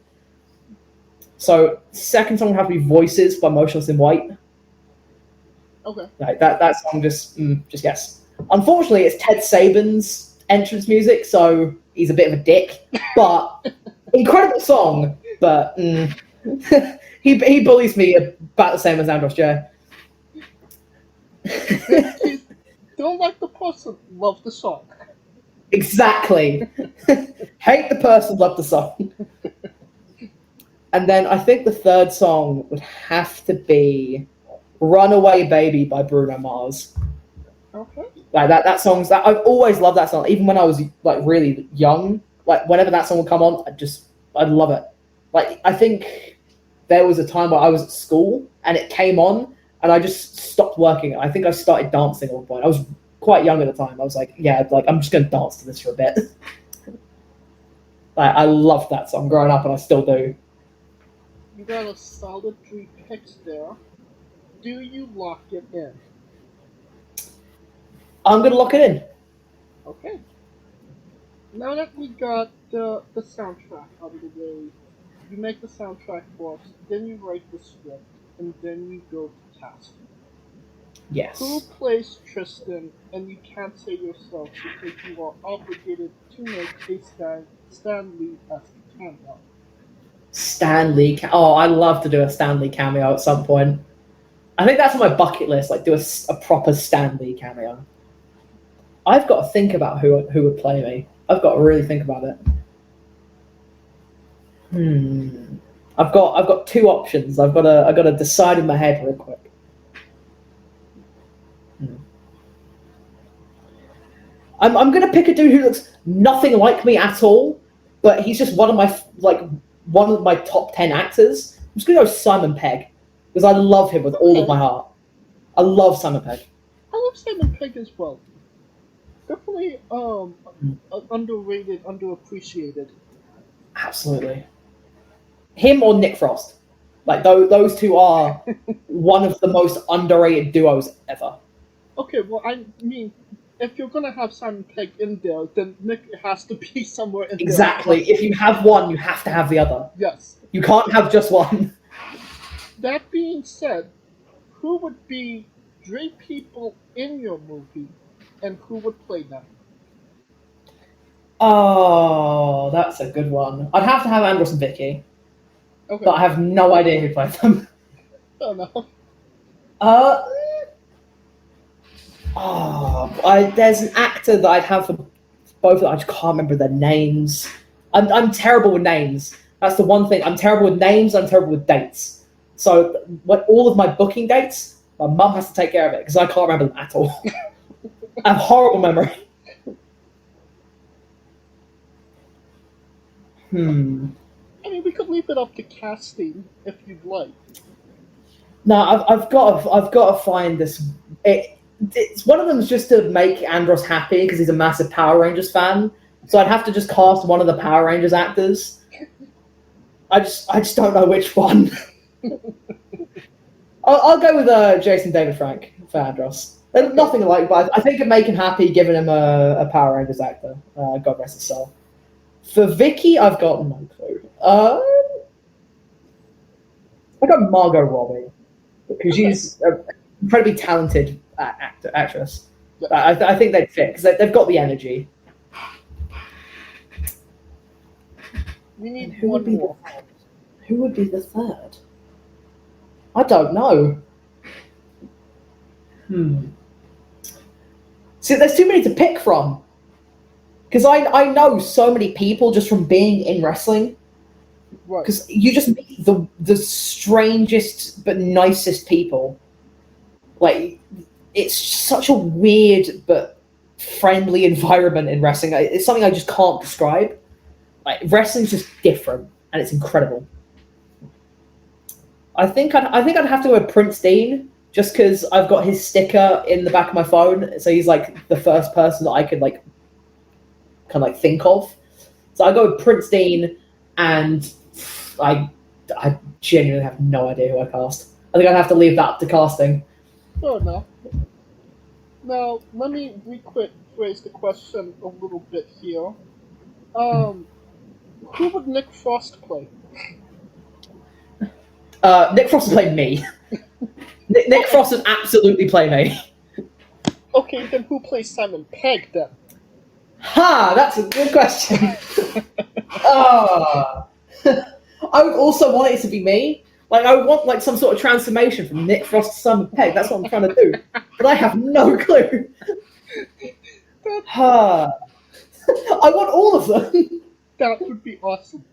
So second song would have to be "Voices" by Motionless in White. Okay. Like that song just yes. Unfortunately, it's Ted Saban's entrance music, so he's a bit of a dick. But incredible song. But he bullies me about the same as Andros Jay. Don't like the person, love the song. Exactly. Hate the person, love the song. And then I think the third song would have to be "Runaway Baby" by Bruno Mars. Okay. Like that song's that I've always loved that song, even when I was like really young. Like whenever that song would come on, I'd love it. Like I think there was a time where I was at school and it came on, and I just stopped working. I think I started dancing at one point. I was quite young at the time. I was like, yeah, like I'm just gonna dance to this for a bit. Like I loved that song growing up, and I still do. You got a solid 3 picks there. Do you lock it in? I'm gonna lock it in. Okay. Now that we got the soundtrack out of the way, you make the soundtrack first, then you write the script, and then you go to casting. Yes. Who plays Tristan, and you can't say yourself because you are obligated to make a Stan Lee as a cameo. Stan Lee. Oh, I'd love to do a Stan Lee cameo at some point. I think that's on my bucket list, like do a proper Stan Lee cameo. I've got to think about who would play me. I've got to really think about it. I've got 2 options. I've got to decide in my head real quick. I'm gonna pick a dude who looks nothing like me at all, but he's just one of my top 10 actors. I'm just gonna go Simon Pegg, because I love him with all of my heart. I love Simon Pegg. I love Simon Pegg as well. definitely underrated, underappreciated. Absolutely. Him or Nick Frost. Like, those two are one of the most underrated duos ever. Okay, well, I mean, if you're gonna have Simon Pegg in there, then Nick has to be somewhere in there. Exactly. If you have one, you have to have the other. Yes. You can't have just one. That being said, who would be three people in your movie, and who would play them? Oh, that's a good one. I'd have to have Andros and Vicky, Okay. but I have no idea who played them. Fair enough. There's an actor that I'd have for both of them. I just can't remember their names. I'm terrible with names. That's the one thing. I'm terrible with names. I'm terrible with dates. So when all of my booking dates, my mum has to take care of it because I can't remember them at all. I have horrible memory. I mean, we could leave it up to casting if you'd like. No, I've got to find this. It's one of them is just to make Andros happy because he's a massive Power Rangers fan. So I'd have to just cast one of the Power Rangers actors. I just don't know which one. I'll go with Jason David Frank for Andros. There's nothing like, but I think it'd make him happy giving him a Power Rangers actor. God rest his soul. For Vicky, I've got no clue. I got Margot Robbie because she's an incredibly talented actress. I think they'd fit because they've got the energy. We need Who one would be more. Who would be the third? I don't know. See, there's too many to pick from. Because I know so many people just from being in wrestling. Right. Because you just meet the strangest but nicest people. Like, it's such a weird but friendly environment in wrestling. It's something I just can't describe. Like, wrestling's just different, and it's incredible. I think I'd have to go with Prince Dean, just because I've got his sticker in the back of my phone, so he's like the first person that I could like kind of like think of. So I go with Prince Dean, and I genuinely have no idea who I cast. I think I'd have to leave that up to casting. Fair enough. Now, let me rephrase the question a little bit here. Who would Nick Frost play? Nick Frost would play me. Nick Frost would absolutely play me. Okay, then who plays Simon Pegg then? Ha! That's a good question. I would also want it to be me. Like, I would want like some sort of transformation from Nick Frost to Simon Pegg. That's what I'm trying to do. But I have no clue. I want all of them. That would be awesome.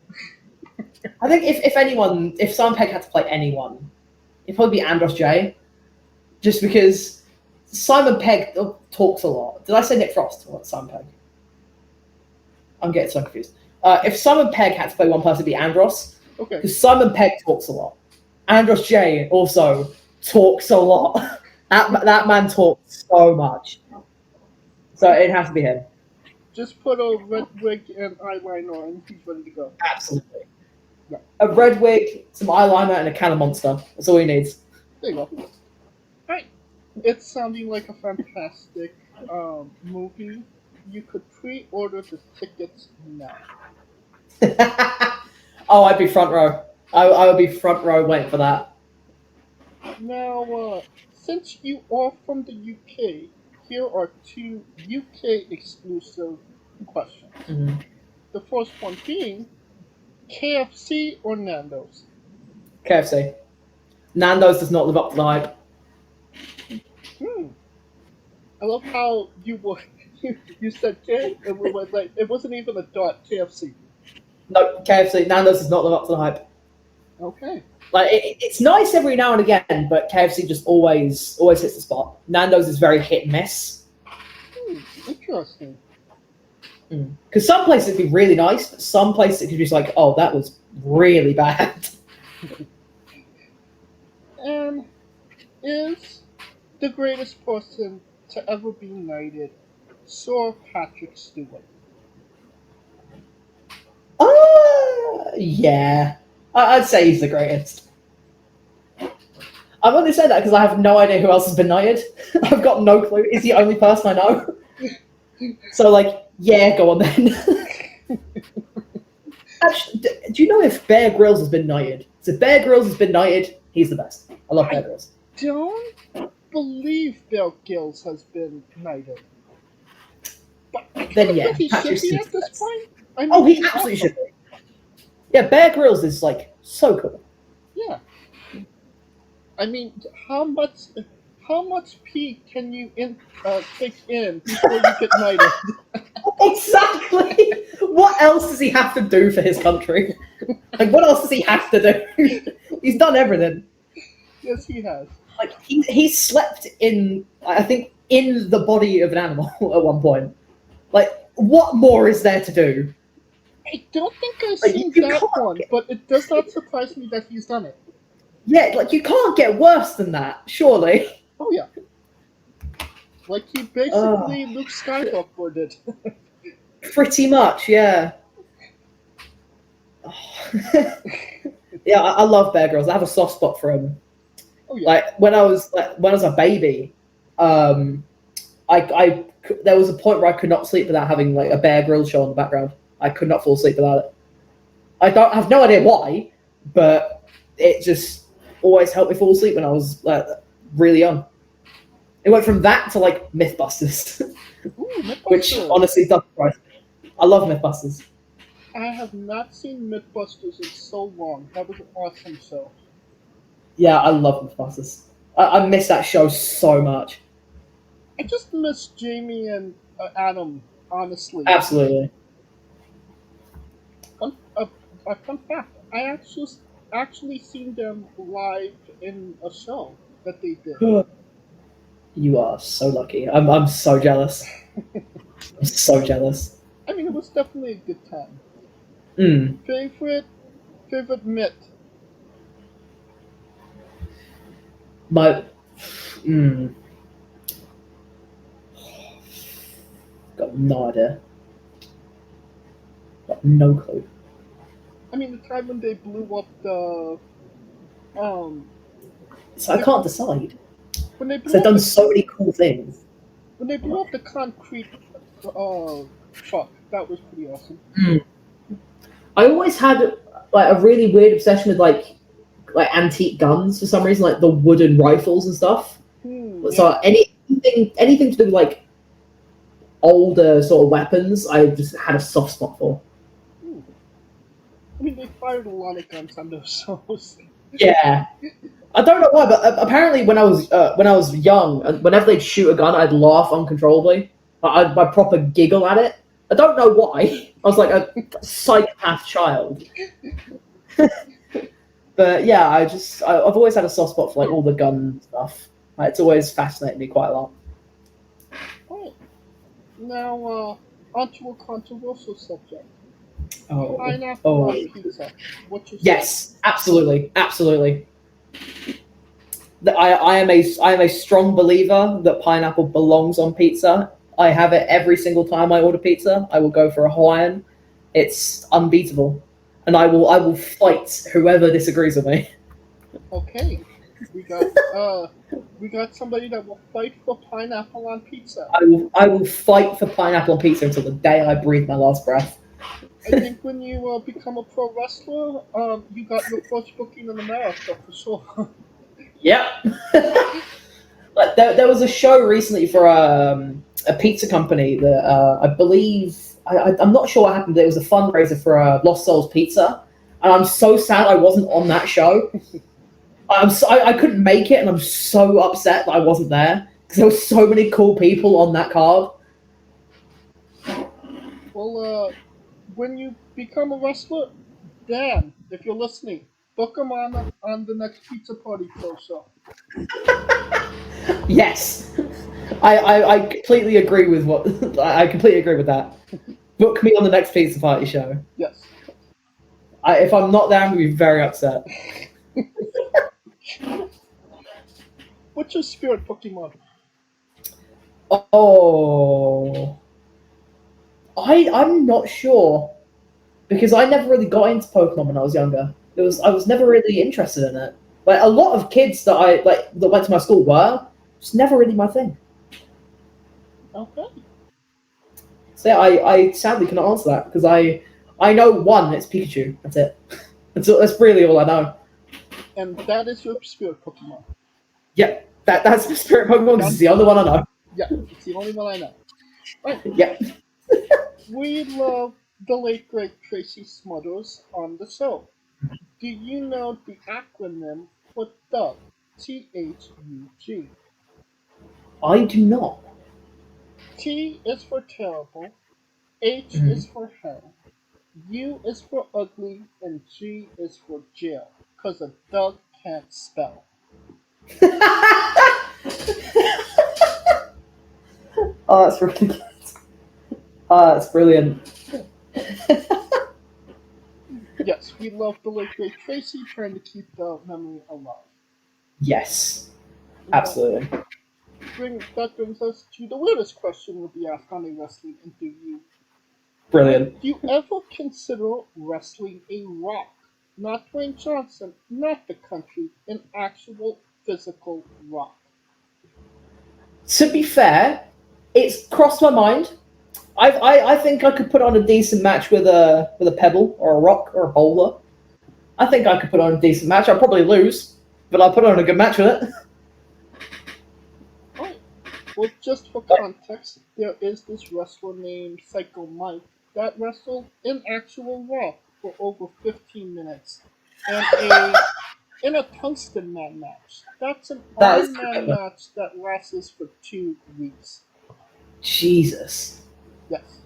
I think if Simon Pegg had to play anyone, it'd probably be Andros Jay. Just because Simon Pegg talks a lot. Did I say Nick Frost or Simon Pegg? I'm getting so confused. If Simon Pegg had to play one person, it'd be Andros. Okay. Because Simon Pegg talks a lot. Andros Jay also talks a lot. That man talks so much. So it has to be him. Just put a red wig and eyeliner and he's ready to go. Absolutely. Yeah. A red wig, some eyeliner, and a can of Monster. That's all he needs. There you go. Alright. It's sounding like a fantastic movie. You could pre-order the tickets now. Oh, I'd be front row. I would be front row waiting for that. Now, since you are from the UK, here are two UK exclusive questions. Mm-hmm. The first one being, KFC or Nando's? KFC. Nando's does not live up to the hype. I love how you said K, and we went like, it wasn't even a dot, KFC. No, KFC. Nando's does not live up to the hype. Okay. Like it's nice every now and again, but KFC just always hits the spot. Nando's is very hit and miss. Interesting. Because some places it'd be really nice, but some places it could be just like, oh, that was really bad. Is the greatest person to ever be knighted Sir Patrick Stewart. Yeah. I'd say he's the greatest. I've only said that because I have no idea who else has been knighted. I've got no clue. He's the only person I know. So, yeah, go on then. Actually, do you know if Bear Grylls has been knighted? So if Bear Grylls has been knighted, he's the best. I love Bear Grylls. Don't believe Bear Grylls has been knighted. But Then yeah, he should Patrick be Stewart's at the this best. point. I mean, Oh, he absolutely should be. Yeah, Bear Grylls is so cool. Yeah. I mean, how much pee can you take in before you get knighted? Exactly. What else does he have to do for his country? What else does he have to do? He's done everything. Yes, he has. He slept in, I think, in the body of an animal at one point. What more is there to do? I don't think I've seen that one, but it does not surprise me that he's done it. Yeah, you can't get worse than that, surely. Oh yeah. He basically Luke Skywalker did. Pretty much, yeah. Yeah, I love Bear Grylls. I have a soft spot for him. Oh yeah. When I was a baby, there was a point where I could not sleep without having a Bear Grylls show in the background. I could not fall asleep without it. I have no idea why, but it just always helped me fall asleep when I was really young. It went from that to Mythbusters, Ooh, Mythbusters. which honestly does surprise me. I love Mythbusters. I have not seen Mythbusters in so long. That was an awesome show. Yeah, I love Mythbusters. I miss that show so much. I just miss Jamie and Adam, honestly. Absolutely. A fun fact, I actually seen them live in a show that they did. You are so lucky. I'm so jealous. I'm so jealous. I mean, it was definitely a good time. Favorite myth? Got no idea. Got no clue. I mean, the time when they blew up the So I can't decide. When they blew They've up done so many cool things. When they blew up the concrete truck, that was pretty awesome. I always had a really weird obsession with antique guns for some reason, the wooden rifles and stuff. So anything to do with older sort of weapons, I just had a soft spot for. I mean, they fired a lot of guns on those shows. Yeah, I don't know why, but apparently when I was young, whenever they'd shoot a gun, I'd laugh uncontrollably. I'd proper giggle at it. I don't know why. I was like a psychopath child. But yeah, I've always had a soft spot for all the gun stuff. It's always fascinated me quite a lot. Right. Now, onto a controversial subject. Oh. Pineapple on pizza. What's your Yes, absolutely. I am a strong believer that pineapple belongs on pizza. I have it every single time I order pizza. I will go for a Hawaiian. It's unbeatable, and I will fight whoever disagrees with me. Okay, we got somebody that will fight for pineapple on pizza. I will fight for pineapple on pizza until the day I breathe my last breath. I think when you become a pro wrestler, you got your first booking in America for sure. Yep. There was a show recently for a pizza company that I believe I'm not sure what happened. There was a fundraiser for Lost Souls Pizza, and I'm so sad I wasn't on that show. I couldn't make it, and I'm so upset that I wasn't there because there were so many cool people on that card. Well, when you become a wrestler, Dan, if you're listening, book him on the next Pizza Party Pro show. Yes, I completely agree with I completely agree with that. Book me on the next Pizza Party show. Yes. If I'm not there, I'm gonna be very upset. What's your spirit Pokemon? Oh, I'm not sure because I never really got into Pokemon when I was younger. I was never really interested in it. Like a lot of kids that that went to my school were, just never really my thing. Okay. So yeah, I sadly cannot answer that because I know one, it's Pikachu. That's it. That's really all I know. And that is your spirit Pokemon. Yeah, that's the spirit Pokemon because it's the only one I know. Yeah, it's the only one I know. Right. Yeah. We love the late great Tracy Smothers on the show. Do you know the acronym for THUG? THUG. I do not. T is for terrible, H Mhm. is for hell, U is for ugly, and G is for jail. Cause a thug can't spell. Oh, that's really good. Oh, that's brilliant. Yes, we love the late great Tracy trying to keep the memory alive. Yes, absolutely. That brings us to the weirdest question we'll be asked on a wrestling interview. Brilliant. Would you ever consider wrestling a rock? Not Dwayne Johnson, not the country, an actual physical rock. To be fair, it's crossed my mind. I think I could put on a decent match with a pebble or a rock or a boulder. I think I could put on a decent match. I'll probably lose, but I'll put on a good match with it. Alright. Well, just for context, there is this wrestler named Psycho Mike that wrestled in actual rock for over 15 minutes in a Tungsten Man match. That's an That is Iron Man incredible. match that lasts for 2 weeks. Jesus. Yes.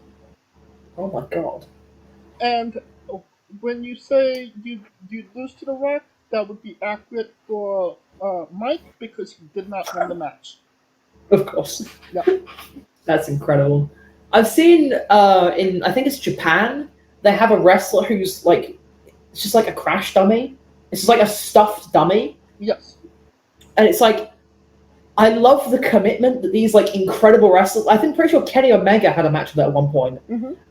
Oh my god. And when you say you lose to The Rock, that would be accurate for Mike because he did not win the match. Of course. Yeah. That's incredible. I've seen in I think it's Japan, they have a wrestler who's like it's just like a crash dummy. It's just like a stuffed dummy. Yes. And it's like I love the commitment that these like incredible wrestlers. I think pretty sure Kenny Omega had a match with it at one point,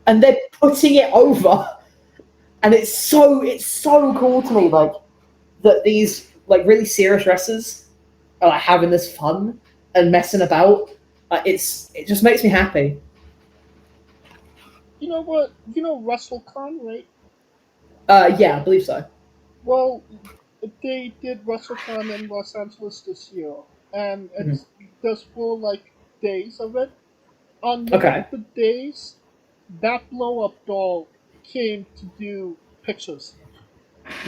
and they're putting it over, and it's so cool to me like that these like really serious wrestlers are like having this fun and messing about. It just makes me happy. You know what? You know WrestleCon, right? Yeah, I believe so. Well, they did WrestleCon in Los Angeles this year, and there's 4 like days of it. On one Okay. of the days, that blow up doll came to do pictures.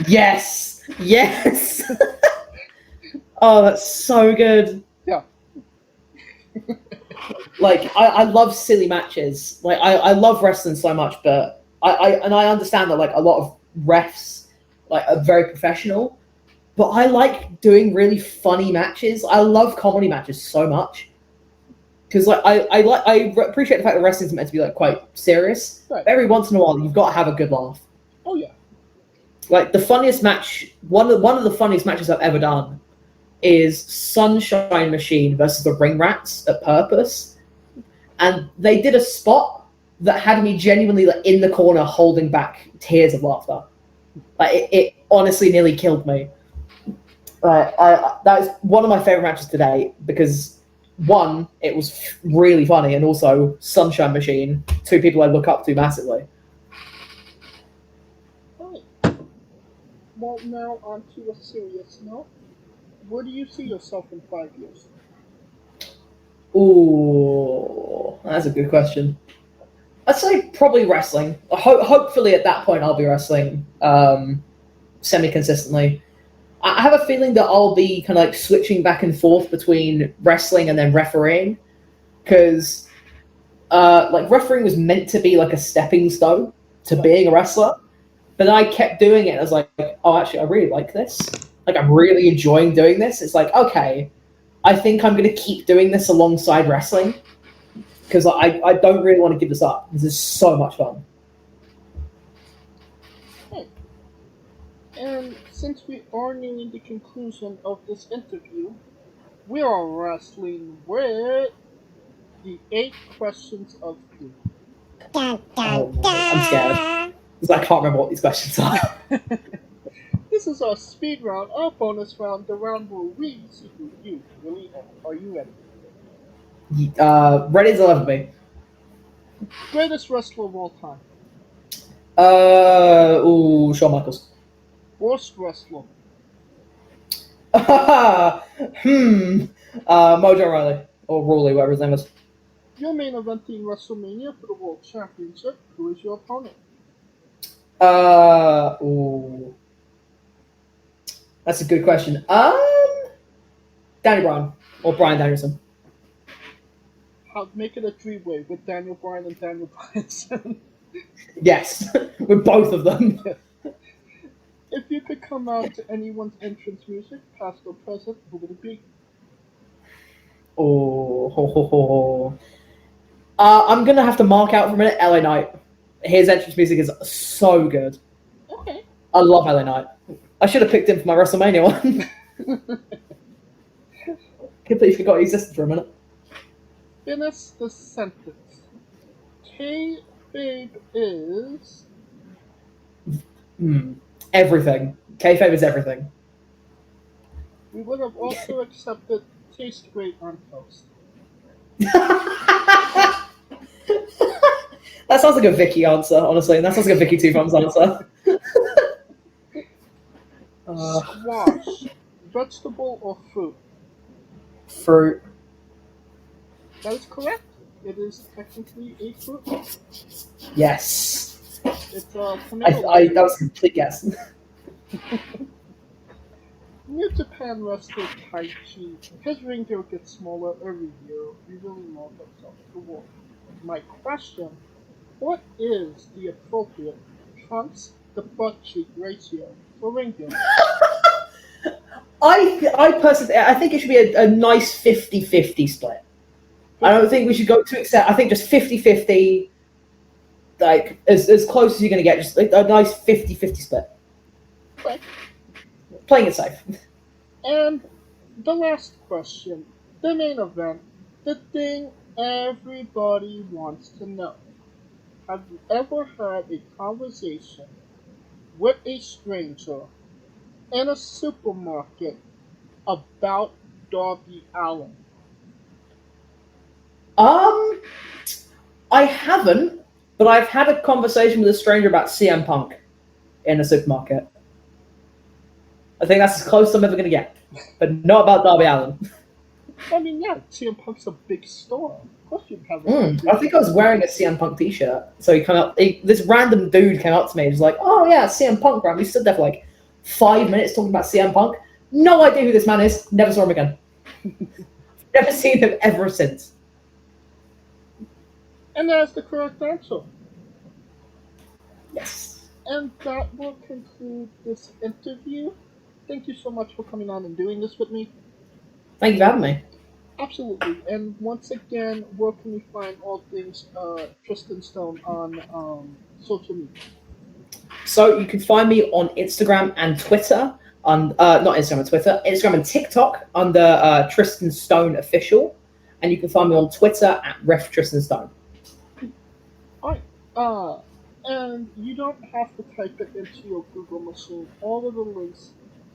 Yes. Oh, that's so good. Yeah. Like I love silly matches. Like I love wrestling so much, but I understand that like a lot of refs like are very professional, but I like doing really funny matches. I love comedy matches so much because like I appreciate the fact that wrestling's meant to be like quite serious. Right. But every once in a while, you've got to have a good laugh. Oh yeah. Like the funniest match, one of the funniest matches I've ever done is Sunshine Machine versus the Ring Rats at Purpose, and they did a spot that had me genuinely like in the corner holding back tears of laughter. Like it honestly nearly killed me. That is one of my favorite matches today because one, it was really funny, and also Sunshine Machine, 2 people I look up to massively. Alright. Well, now on to a serious note. Where do you see yourself in 5 years? Ooh, that's a good question. I'd say probably wrestling. Hopefully at that point I'll be wrestling semi-consistently. I have a feeling that I'll be kind of like switching back and forth between wrestling and then refereeing, because like refereeing was meant to be like a stepping stone to being a wrestler, but then I kept doing it and I was like, oh, actually I really like this. Like I'm really enjoying doing this. It's like, okay, I think I'm going to keep doing this alongside wrestling because I don't really want to give this up. This is so much fun. Hey. And since we are nearing the conclusion of this interview, we are wrestling with the 8 questions of the Oh, I'm scared. Because I can't remember what these questions are. This is our speed round, our bonus round, the round where we see who you really are. Are you ready? Ready as I'll ever be. Greatest wrestler of all time. Shawn Michaels. Worst wrestler. Mojo Riley. Or Rawley, whatever his name is. Your main eventing WrestleMania for the World Championship. Who is your opponent? That's a good question. Danny Bryan. Or Bryan Danielson. I'll make it a 3-way with Daniel Bryan and Daniel Bryanson. Yes. With both of them. If you could come out to anyone's entrance music, past or present, who would it be? I'm going to have to mark out for a minute LA Knight. His entrance music is so good. Okay. I love LA Knight. I should have picked him for my WrestleMania one. Completely forgot he existed for a minute. Finish the sentence. Kayfabe is... Everything. Kayfabe is everything. We would have also accepted taste great on toast. That sounds like a Vicky answer, honestly. That sounds like a Vicky Two Thumbs answer. Squash. Vegetable or fruit? Fruit. That is correct. It is technically a fruit. Yes. It's a that was a complete guess. New Japan wrestler Tai Chi. His ring gear gets smaller every year, revealing more of himself to the world. My question, what is the appropriate trunks to butt cheek ratio for ring gear? I personally, I think it should be a nice 50-50 split. I don't think we should go to accept. I think just 50-50, like as close as you're going to get, just like a nice 50-50 split. Okay. Playing it safe. And the last question, the main event, the thing everybody wants to know. Have you ever had a conversation with a stranger in a supermarket about Darby Allin? I haven't, but I've had a conversation with a stranger about CM Punk in a supermarket. I think that's as close as I'm ever going to get, but not about Darby Allin. I mean, yeah, CM Punk's a big store. Of course you'd have I think I was wearing a CM Punk t-shirt, so this random dude came up to me and was like, "Oh yeah, CM Punk, bro." We stood there for like 5 minutes talking about CM Punk. No idea who this man is. Never saw him again. Never seen him ever since. And that's the correct answer. Yes. And that will conclude this interview. Thank you so much for coming on and doing this with me. Thank you for having me. Absolutely. And once again, where can we find all things Tristan Stone on social media? So you can find me on Instagram and Twitter. Not Instagram and Twitter. Instagram and TikTok under Tristan Stone Official. And you can find me on Twitter at Ref Tristan Stone. Alright. And you don't have to type it into your Google machine. All of the links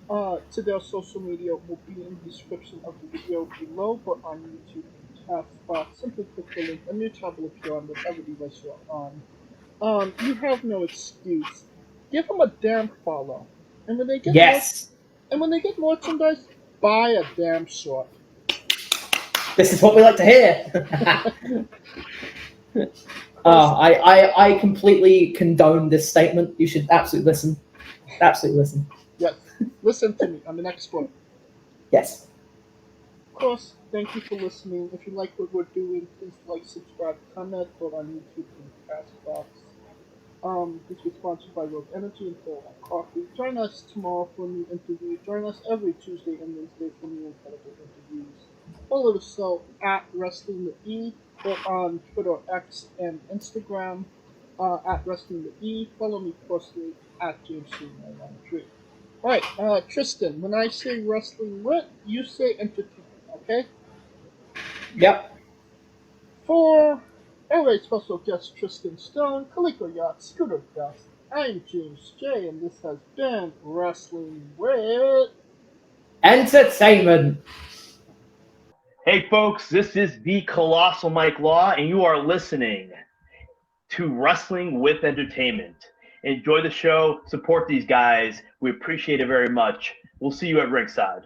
to their social media will be in the description of the video below, but on YouTube and Castbox, simply click the link. A new tab will appear on whatever device you're on. You have no excuse. Give them a damn follow. And when they get merchandise, buy a damn shirt. This is what we like to hear. I completely condone this statement. You should absolutely listen. Absolutely listen. Yes. Listen to me. I'm an expert. Yes. Of course, thank you for listening. If you like what we're doing, please like, subscribe, comment, vote on YouTube and Castbox. This was sponsored by Rogue Energy and Full on Coffee. Join us tomorrow for a new interview. Join us every Tuesday and Wednesday for new incredible interviews. Follow the show at Wrestling with E, or on Twitter, X, and Instagram at Wrestling with E. Follow me personally at JamesC993. Alright, Tristan, when I say wrestling with, you say entertainment, okay? Yep. 4. LA special guest Tristan Stone, Kaliko Yacht, Scooter Dust. I'm James Jay, and this has been Wrestling with Entertainment. Hey folks, this is the Colossal Mike Law, and you are listening to Wrestling with Entertainment. Enjoy the show, support these guys. We appreciate it very much. We'll see you at ringside.